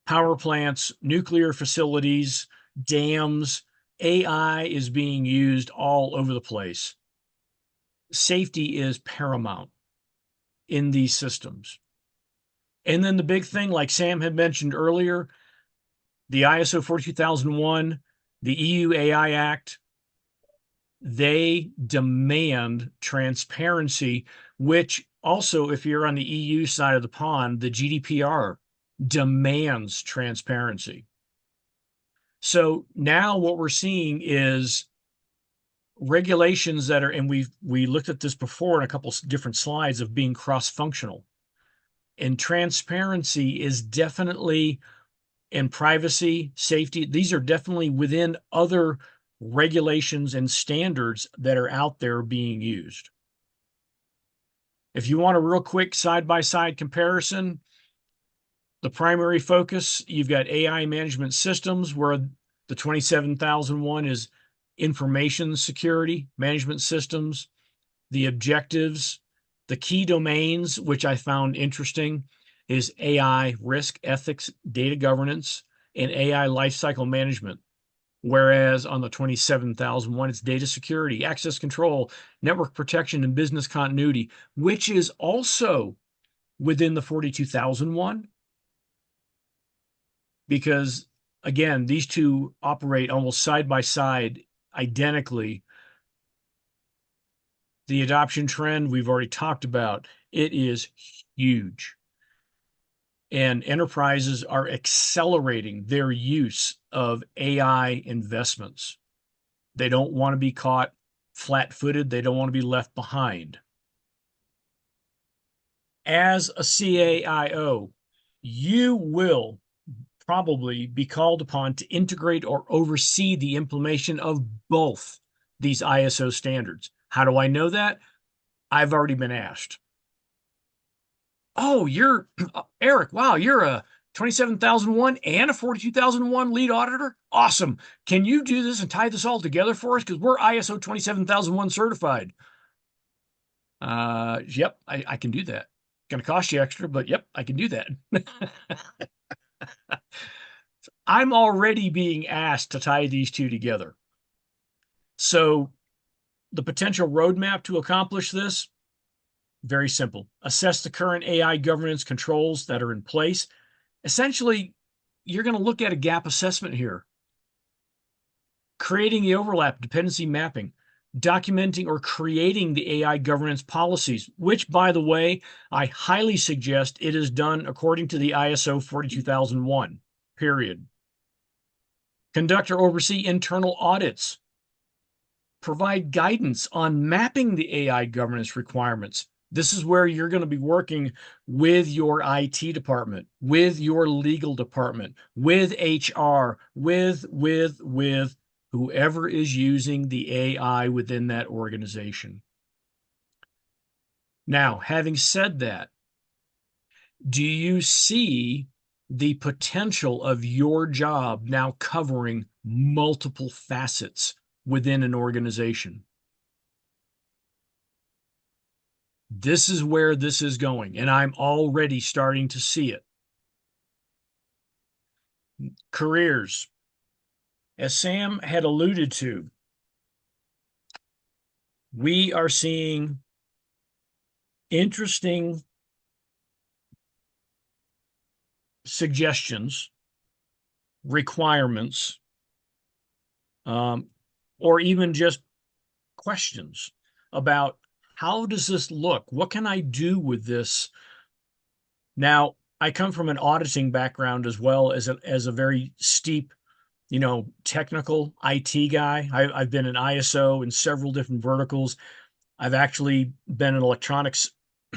Power plants, nuclear facilities, dams, AI is being used all over the place. Safety is paramount in these systems. And then the big thing, like Sam had mentioned earlier, the ISO 42001, the EU AI Act, they demand transparency, which also, if you're on the EU side of the pond, the GDPR demands transparency. So now what we're seeing is regulations that are, and we looked at this before in a couple different slides, of being cross-functional. And transparency is definitely, and privacy, safety, these are definitely within other regulations and standards that are out there being used. If you want a real quick side-by-side comparison, the primary focus, you've got AI management systems, where the 27001 is information security management systems. The objectives, the key domains, which I found interesting, is AI risk, ethics, data governance, and AI lifecycle management. Whereas on the 27001, it's data security, access control, network protection, and business continuity, which is also within the 42001. Because again, these two operate almost side by side, identically. The adoption trend we've already talked about, it is huge. And enterprises are accelerating their use of AI investments. They don't want to be caught flat-footed. They don't want to be left behind. As a CAIO, you will probably be called upon to integrate or oversee the implementation of both these ISO standards. How do I know that? I've already been asked. Oh, you're Eric. Wow, you're a 27001 and a 42001 lead auditor. Awesome. Can you do this and tie this all together for us? Because we're ISO 27001 certified. Yep, I can do that. Going to cost you extra, but yep, I can do that. I'm already being asked to tie these two together. So the potential roadmap to accomplish this, very simple. Assess the current AI governance controls that are in place. Essentially, you're going to look at a gap assessment here, creating the overlap dependency mapping, documenting or creating the AI governance policies, which, by the way, I highly suggest it is done according to the ISO 42001, period. Conduct or oversee internal audits. Provide guidance on mapping the AI governance requirements. This is where you're going to be working with your IT department, with your legal department, with HR, with whoever is using the AI within that organization. Now, having said that, do you see the potential of your job now covering multiple facets within an organization? This is where this is going, and I'm already starting to see it. Careers. As Sam had alluded to, we are seeing interesting suggestions, requirements, or even just questions about how does this look? What can I do with this? Now, I come from an auditing background as well as a very steep, technical IT guy. I've been an ISO in several different verticals. I've actually been an electronics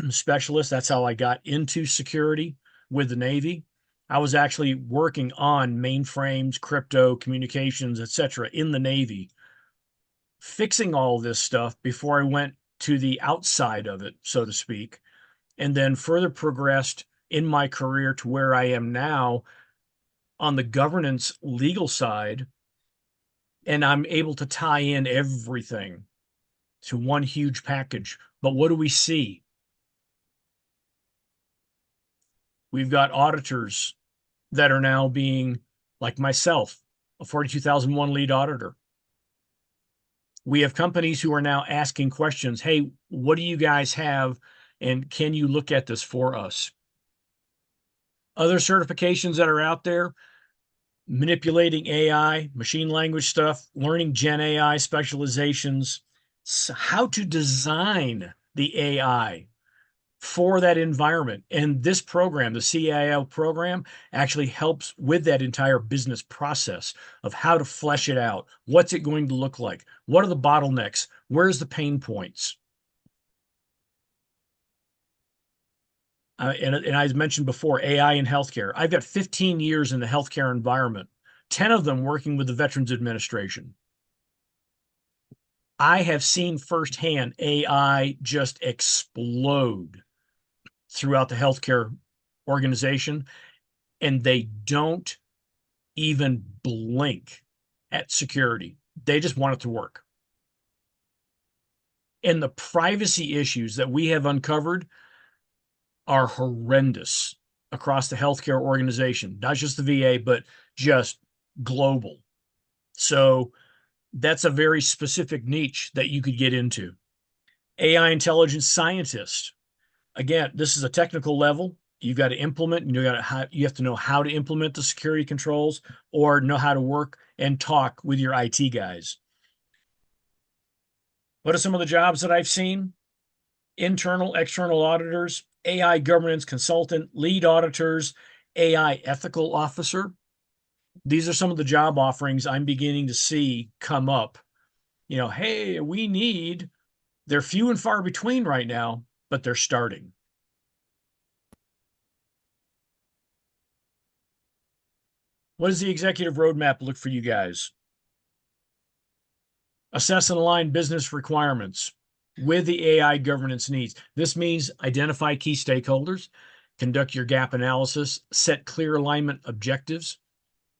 specialist. That's how I got into security with the Navy. I was actually working on mainframes, crypto, communications, etc. in the Navy, fixing all this stuff before I went to the outside of it, so to speak, and then further progressed in my career to where I am now on the governance legal side, and I'm able to tie in everything to one huge package. But what do we see? We've got auditors that are now being, like myself, a 42001 lead auditor. We have companies who are now asking questions. Hey, what do you guys have? And can you look at this for us? Other certifications that are out there, manipulating AI, machine language stuff, learning Gen AI specializations, how to design the AI for that environment. And this program, the CIO program, actually helps with that entire business process of how to flesh it out. What's it going to look like? What are the bottlenecks? Where's the pain points? And I mentioned before, AI in healthcare. I've got 15 years in the healthcare environment, 10 of them working with the Veterans Administration. I have seen firsthand AI just explode throughout the healthcare organization, and they don't even blink at security. They just want it to work. And the privacy issues that we have uncovered are horrendous across the healthcare organization, not just the VA, but just global. So that's a very specific niche that you could get into. AI intelligence scientist. Again, this is a technical level. You've got to implement, and you have to know how to implement the security controls or know how to work and talk with your IT guys. What are some of the jobs that I've seen? Internal, external auditors, AI governance consultant, lead auditors, AI ethical officer. These are some of the job offerings I'm beginning to see come up. Hey, they're few and far between right now, but they're starting. What does the executive roadmap look for you guys? Assess and align business requirements with the AI governance needs. This means identify key stakeholders, conduct your gap analysis, set clear alignment objectives.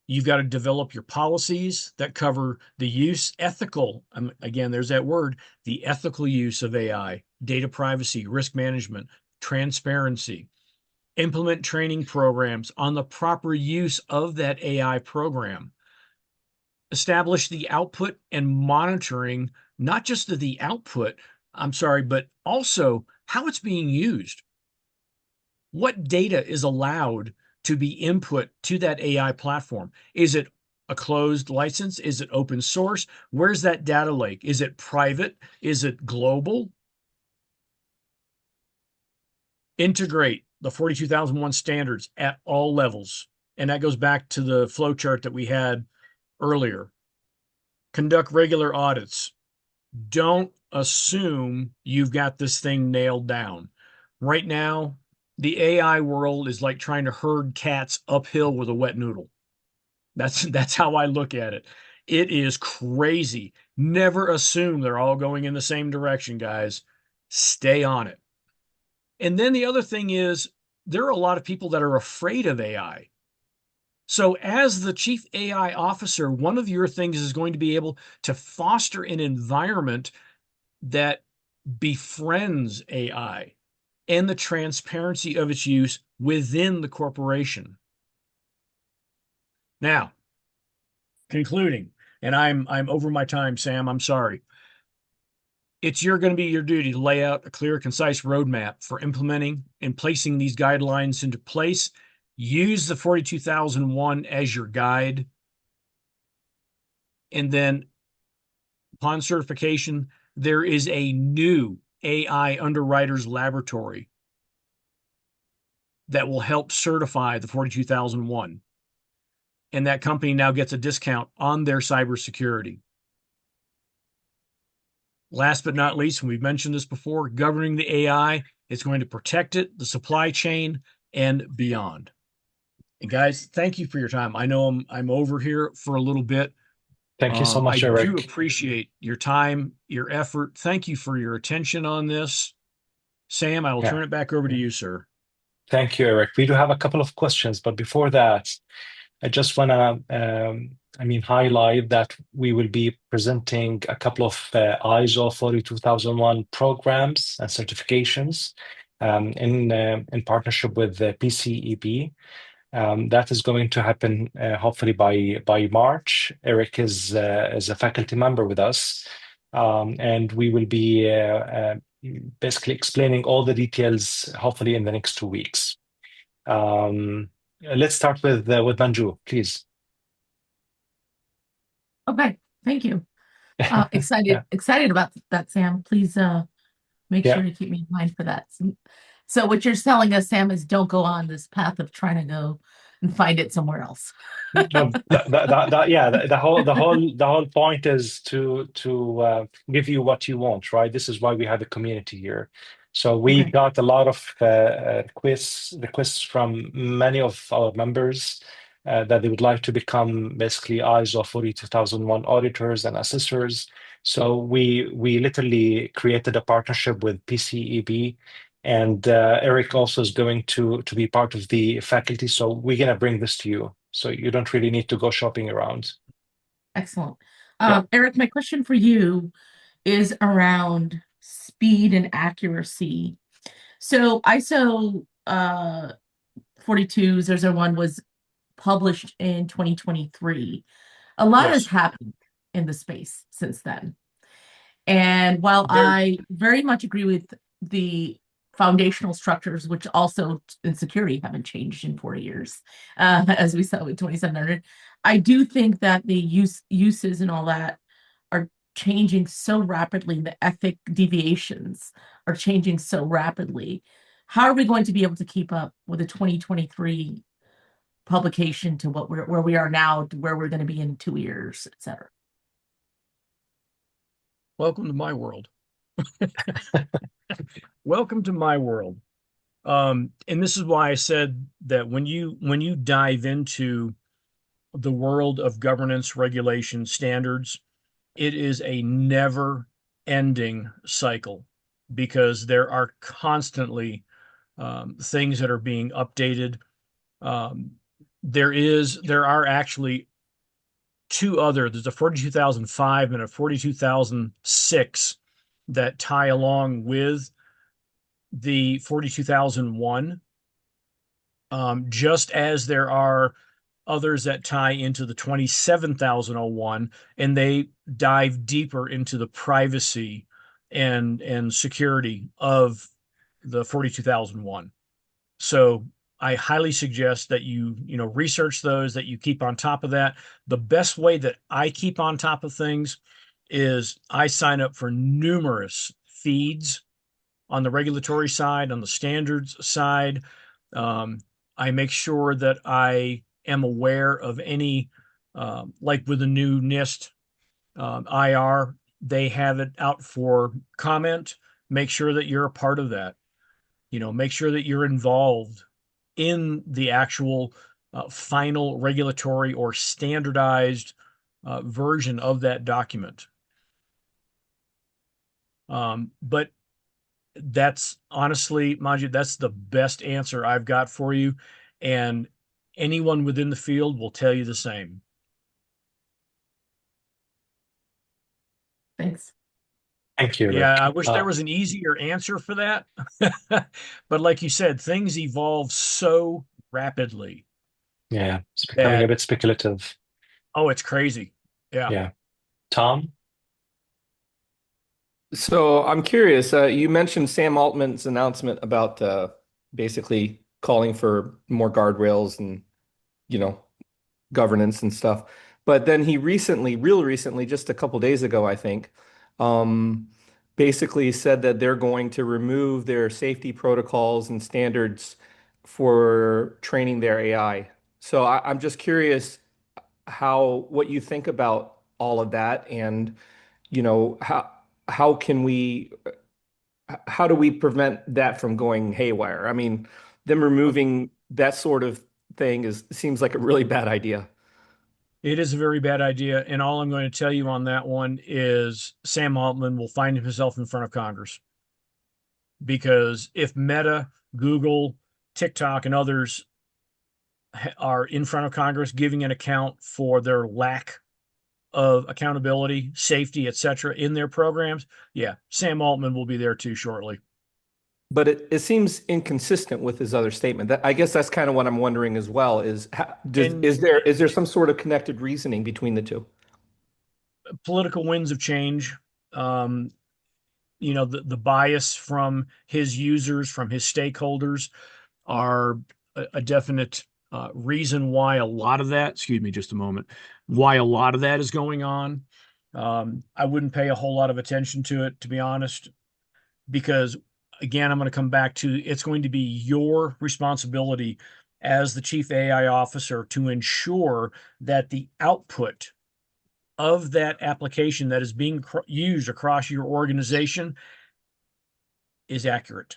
You've got to develop your policies that cover the use, ethical, again, there's that word, the ethical use of AI, data privacy, risk management, transparency. Implement training programs on the proper use of that AI program. Establish the output and monitoring, not just of the output, but also how it's being used. What data is allowed to be input to that AI platform? Is it a closed license? Is it open source? Where's that data lake? Is it private? Is it global? Integrate the 42001 standards at all levels. And that goes back to the flow chart that we had earlier. Conduct regular audits. Don't assume you've got this thing nailed down. Right now, the AI world is like trying to herd cats uphill with a wet noodle. That's how I look at it. It is crazy. Never assume they're all going in the same direction, guys. Stay on it. And then the other thing is, there are a lot of people that are afraid of AI. So, as the chief AI officer, one of your things is going to be able to foster an environment that befriends AI and the transparency of its use within the corporation. Now, concluding, and I'm over my time, Sam, I'm sorry. It's going to be your duty to lay out a clear, concise roadmap for implementing and placing these guidelines into place. Use the 42001 as your guide. And then upon certification, there is a new AI Underwriters Laboratory that will help certify the 42001. And that company now gets a discount on their cybersecurity. Last but not least, and we've mentioned this before, governing the AI is going to protect it, the supply chain, and beyond. And guys, thank you for your time. I know I'm over here for a little bit. Thank you so much, I Eric. do appreciate your time, your effort. Thank you for your attention on this. Sam, I will turn it back over to you, sir. Thank you, Eric. We do have a couple of questions, but before that, I just want to, highlight that we will be presenting a couple of ISO 42001 programs and certifications in partnership with the PCEB. That is going to happen hopefully by March. Eric is a faculty member with us, and we will be basically explaining all the details hopefully in the next 2 weeks. Let's start with Manju, please. Okay, thank you. Excited about that, Sam. Please make sure to keep me in mind for that. So what you're telling us, Sam, is don't go on this path of trying to go and find it somewhere else. No, the whole point is to give you what you want, right? This is why we have a community here. So we got a lot of requests from many of our members that they would like to become basically ISO 42001 auditors and assessors. So we literally created a partnership with PCEB. And Eric also is going to be part of the faculty. So we're going to bring this to you. So you don't really need to go shopping around. Excellent. Eric, my question for you is around speed and accuracy. So ISO 42001 was published in 2023. A lot has happened in the space since then. And while I very much agree with the foundational structures, which also in security haven't changed in 40 years, as we saw with 2700, I do think that the uses and all that are changing so rapidly. The ethic deviations are changing so rapidly. How are we going to be able to keep up with the 2023 publication to where we are now, to where we're going to be in 2 years, et cetera? Welcome to my world. Welcome to my world. And this is why I said that when you dive into the world of governance, regulation, standards, it is a never-ending cycle because there are constantly things that are being updated. There are actually there's a 42005 and a 42006 that tie along with the 42001, just as there are others that tie into the 27001, and they dive deeper into the privacy and security of the 42001. So I highly suggest that you research those, that you keep on top of that. The best way that I keep on top of things is I sign up for numerous feeds on the regulatory side, on the standards side. Um, I make sure that I am aware of any, like with the new NIST IR, they have it out for comment. Make sure that you're a part of that. Make sure that you're involved in the actual final regulatory or standardized version of that document. But that's honestly, Majid, that's the best answer I've got for you. And anyone within the field will tell you the same. Thanks. Thank you, Yeah, Rick. I wish there was an easier answer for that. But like you said, things evolve so rapidly Yeah, it's becoming a that, bit speculative. oh, it's crazy. Yeah. Yeah. Tom? So I'm curious. You mentioned Sam Altman's announcement about basically calling for more guardrails and you know governance and stuff. But then he recently, real recently, just a couple days ago, I think, um, basically said that they're going to remove their safety protocols and standards for training their AI. So I'm just curious what you think about all of that, and how can we how do we prevent that from going haywire? I mean, them removing that sort of thing seems like a really bad idea. It is a very bad idea. And all I'm going to tell you on that one is Sam Altman will find himself in front of Congress. Because if Meta, Google, TikTok, and others are in front of Congress giving an account for their lack of accountability, safety, etc., in their programs, yeah, Sam Altman will be there too shortly. But it seems inconsistent with his other statement. I guess that's kind of what I'm wondering as well, is there some sort of connected reasoning between the two? Political winds of change, um, the bias from his users, from his stakeholders, are a definite reason why a lot of that, excuse me just a moment, why a lot of that is going on. I wouldn't pay a whole lot of attention to it, to be honest, because again, I'm going to come back to it's going to be your responsibility as the chief AI officer to ensure that the output of that application that is being used across your organization is accurate.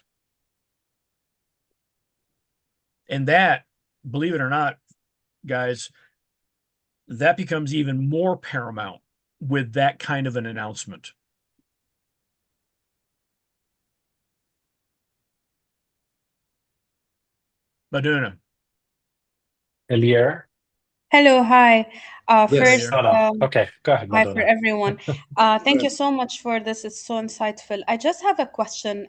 And that, believe it or not, guys, that becomes even more paramount with that kind of an announcement. Maduna. Elier? Hello, hi. Hey First, Yes. there. Oh, no. Okay, go ahead, hi for Madonna. everyone. Thank you so much for this. It's so insightful. I just have a question.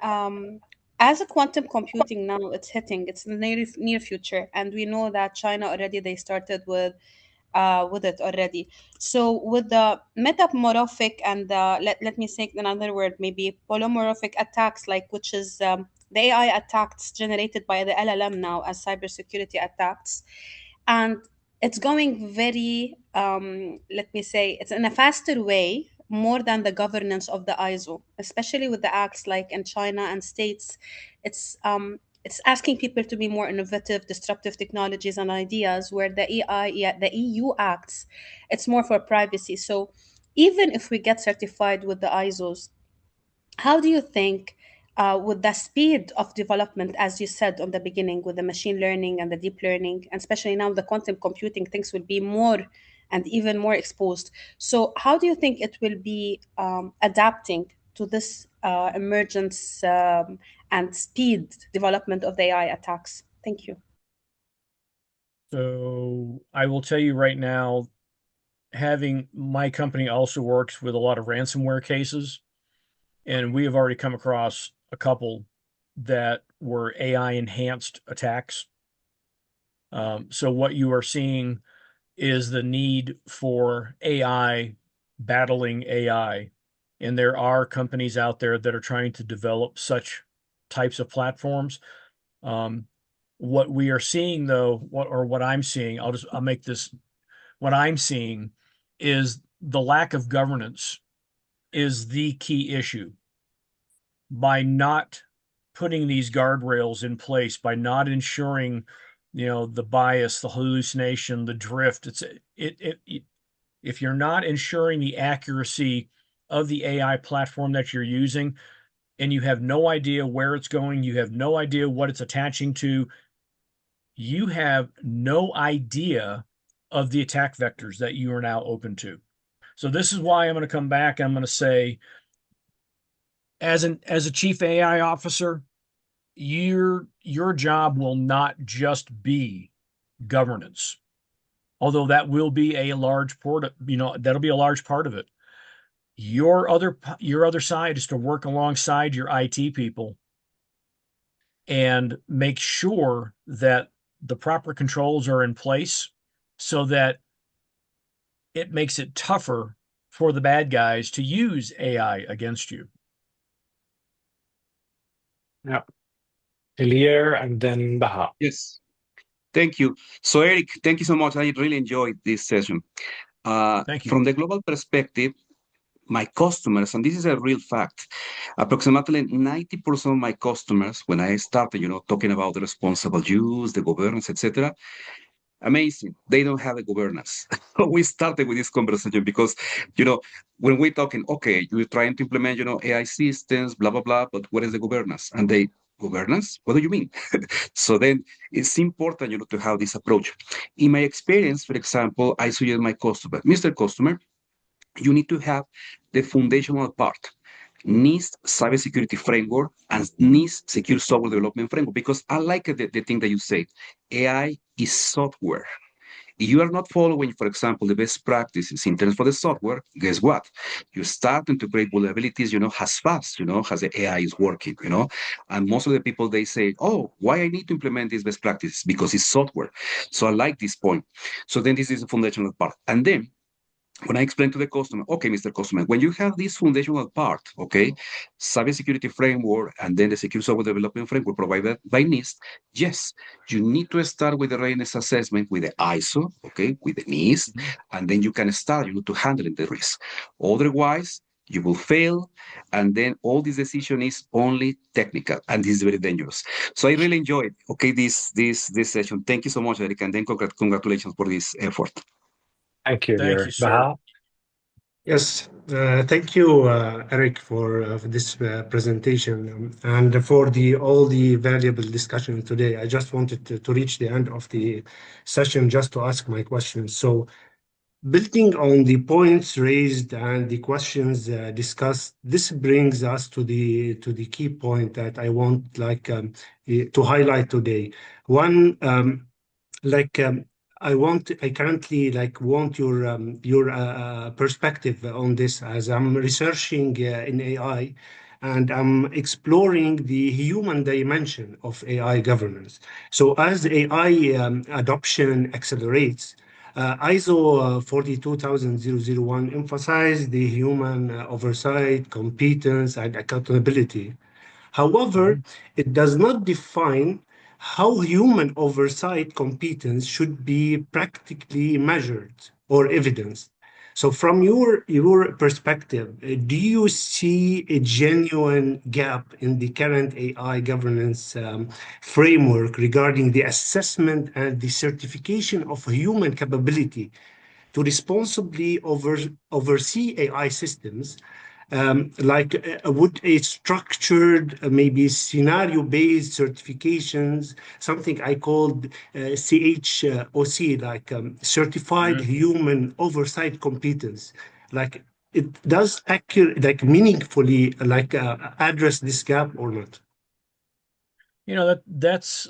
As a quantum computing now, it's hitting. It's in the near future, and we know that China already they started with it already. So with the metamorphic and let me say another word, maybe polymorphic attacks, like which is the AI attacks generated by the LLM now as cybersecurity attacks, and it's going very let me say it's in a faster way more than the governance of the ISO, especially with the acts like in China and states. It's asking people to be more innovative, disruptive technologies and ideas, where the AI, yeah, the EU acts, it's more for privacy. So even if we get certified with the ISOs, how do you think, with the speed of development, as you said on the beginning, with the machine learning and the deep learning, and especially now the quantum computing, things will be more and even more exposed. So, how do you think it will be adapting to this emergence and speed development of the AI attacks? Thank you. So I will tell you right now, having my company also works with a lot of ransomware cases, and we have already come across a couple that were AI enhanced attacks. So what you are seeing is the need for AI battling AI. And there are companies out there that are trying to develop such types of platforms. Um, What we are seeing, though, what I'm seeing, I'll make this, what I'm seeing is the lack of governance is the key issue. By not putting these guardrails in place, by not ensuring, the bias, the hallucination, the drift, if you're not ensuring the accuracy of the AI platform that you're using, and you have no idea where it's going, you have no idea what it's attaching to, you have no idea of the attack vectors that you are now open to. So this is why I'm going to come back. I'm going to say, as a chief AI officer, your job will not just be governance, although that will be a large part. That'll be a large part of it. Your other side is to work alongside your IT people and make sure that the proper controls are in place so that it makes it tougher for the bad guys to use AI against you. Yeah. Elir and then Baha. Yes, thank you. So, Eric, thank you so much. I really enjoyed this session. Thank you. From the global perspective, my customers, and this is a real fact, approximately 90% of my customers, when I started, talking about the responsible use, the governance, etc., amazing. They don't have a governance. We started with this conversation because, when we're talking, okay, you're trying to implement, AI systems, blah, blah, blah, but what is the governance? And they, governance? What do you mean? So then it's important, to have this approach. In my experience, for example, I suggest my customer, Mr. Customer, you need to have the foundational part, NIST cybersecurity framework and NIST secure software development framework, because I like the thing that you said, AI is software. If you are not following, for example, the best practices in terms of the software, guess what? You're starting to create vulnerabilities, as fast, as the AI is working, And most of the people, they say, oh, why I need to implement these best practices? Because it's software. So I like this point. So then this is the foundational part. And then when I explain to the customer, okay, Mr. Customer, when you have this foundational part, okay, cybersecurity framework, and then the secure software development framework provided by NIST, yes, you need to start with the readiness assessment with the ISO, okay, with the NIST, and then you can start, to handling the risk. Otherwise, you will fail, and then all this decision is only technical, and this is very dangerous. So I really enjoyed, okay, this session. Thank you so much, Eric, and then congratulations for this effort. Thank you, Thank Elir. you, sir. Baha? Yes, thank you, Eric, for this presentation and for all the valuable discussion today. I just wanted to reach the end of the session just to ask my questions. So, building on the points raised and the questions discussed, this brings us to the key point that I want to highlight today. One, like I currently want your perspective on this, as I'm researching in AI and I'm exploring the human dimension of AI governance. So as AI adoption accelerates, ISO 42001 emphasized the human oversight, competence, and accountability. However, it does not define how human oversight competence should be practically measured or evidenced. So, from your perspective, do you see a genuine gap in the current AI governance framework regarding the assessment and the certification of human capability to responsibly oversee AI systems, would a structured, maybe scenario-based certifications, something I called CHOC, certified human oversight competence, like it does accurate, meaningfully, address this gap or not? That's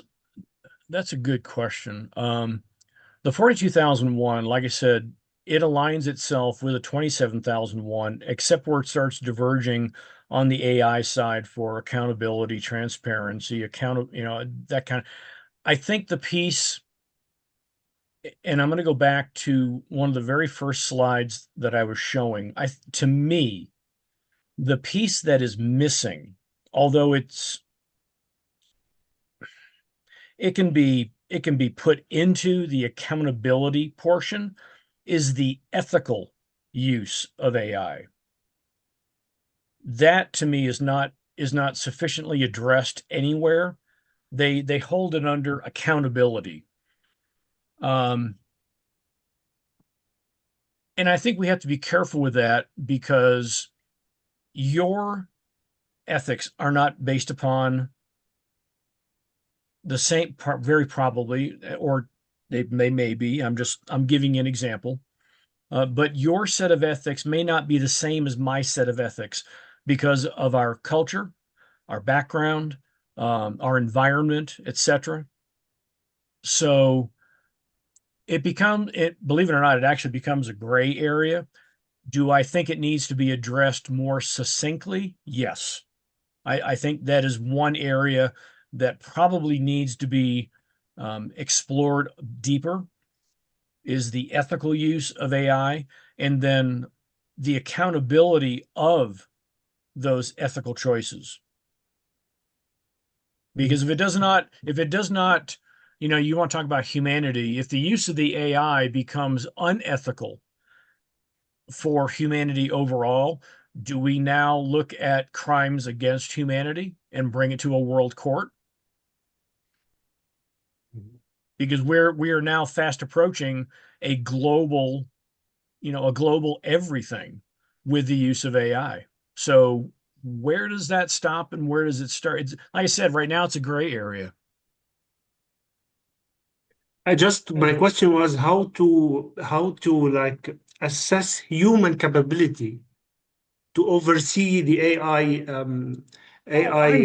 a good question. The 42,001, like I said, it aligns itself with a 27,001, except where it starts diverging on the AI side for accountability, transparency, that kind of. I think the piece, and I'm going to go back to one of the very first slides that I was showing. To me, the piece that is missing, although it's it can be put into the accountability portion, is the ethical use of AI. That to me is not sufficiently addressed anywhere. They hold it under accountability. And I think we have to be careful with that, because your ethics are not based upon the same, very probably, or they may be. I'm giving you an example. But your set of ethics may not be the same as my set of ethics because of our culture, our background, our environment, etc. So believe it or not, it actually becomes a gray area. Do I think it needs to be addressed more succinctly? Yes. I think that is one area that probably needs to be explored deeper, is the ethical use of AI, and then the accountability of those ethical choices. Because if it does not, you want to talk about humanity, if the use of the AI becomes unethical for humanity overall, do we now look at crimes against humanity and bring it to a world court? Because we are now fast approaching a global everything with the use of AI. So where does that stop and where does it start? It's, like I said, right now it's a gray area. My question was how to like assess human capability to oversee the AI. I'm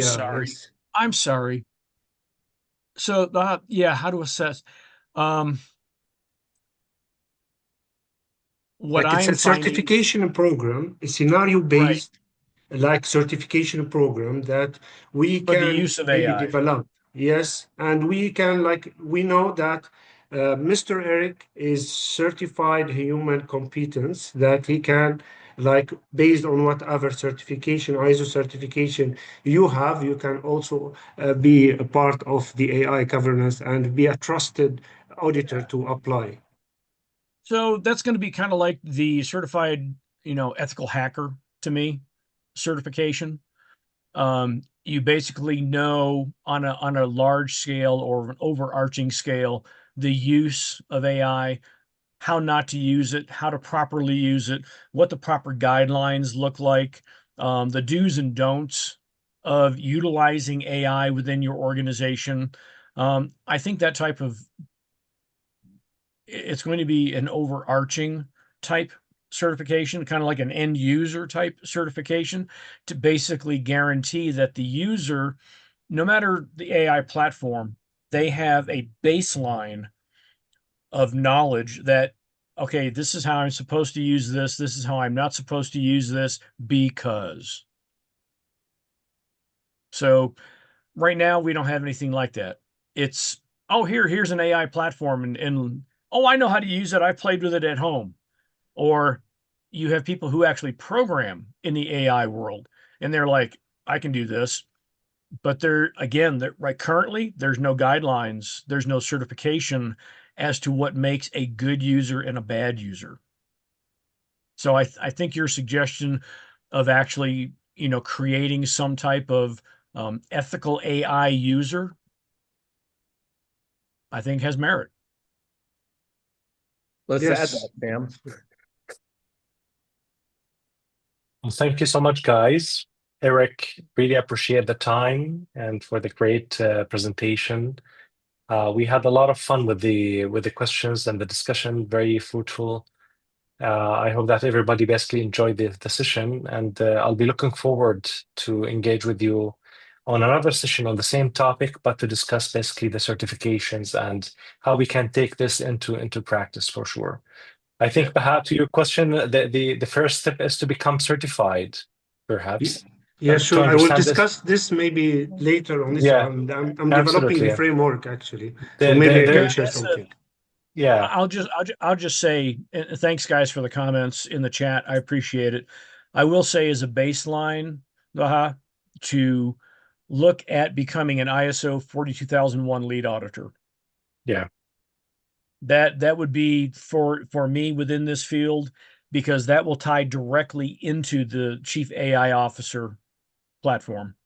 sorry. I'm sorry. So how to assess? What Like it's I'm a finding, certification program, a scenario-based like certification program that we for the can use of maybe AI. develop. Yes, and we can we know that Mr. Eric is certified human competence, that he can based on whatever certification, ISO certification you have, you can also be a part of the AI governance and be a trusted auditor to apply. So that's going to be kind of like the certified, ethical hacker to me certification. You basically know on a large scale or an overarching scale the use of AI, how not to use it, how to properly use it, what the proper guidelines look like, the do's and don'ts of utilizing AI within your organization. I think that type of it's going to be an overarching type certification, kind of like an end user type certification, to basically guarantee that the user, no matter the AI platform, they have a baseline of knowledge that, okay, this is how I'm supposed to use this. This is how I'm not supposed to use this because. So right now we don't have anything like that. It's, oh, here's an AI platform, and oh, I know how to use it. I played with it at home. Or you have people who actually program in the AI world, and they're like, I can do this. But right currently, there's no guidelines, there's no certification as to what makes a good user and a bad user. So I think your suggestion of actually, creating some type of ethical AI user, I think has merit. Let's add Yes. that, Sam. Well, thank you so much, guys. Eric, really appreciate the time and for the great presentation. We had a lot of fun with the questions and the discussion, very fruitful. I hope that everybody basically enjoyed the session, and I'll be looking forward to engage with you on another session on the same topic, but to discuss basically the certifications and how we can take this into practice for sure. I think perhaps to your question, the first step is to become certified, perhaps. Yeah, To sure. I will understand this. discuss this maybe later on this. Yeah, I'm developing absolutely. the framework actually, so The, maybe I the, can Yeah, share something. yeah, I'll just say thanks, guys, for the comments in the chat. I appreciate it. I will say, as a baseline, Vaha, to look at becoming an ISO 42001 lead auditor. Yeah. That would be for me within this field, because that will tie directly into the Chief AI Officer platform.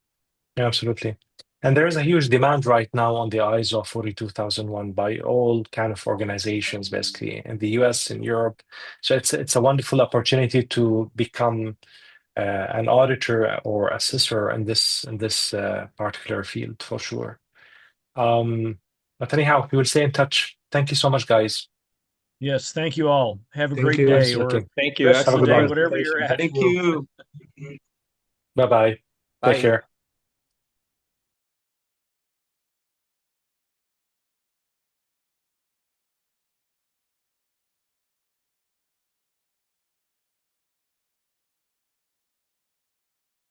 Absolutely. And there is a huge demand right now on the ISO 42001 by all kind of organizations, basically in the US and Europe. So it's a wonderful opportunity to become an auditor or assessor in this particular field for sure. But anyhow, we will stay in touch. Thank you so much, guys. Yes, thank you all. Have a Thank great you. day, Absolutely. or Thank you. rest of the Have a day, good one. whatever you're at. Thank you. Bye-bye. Take Bye. care.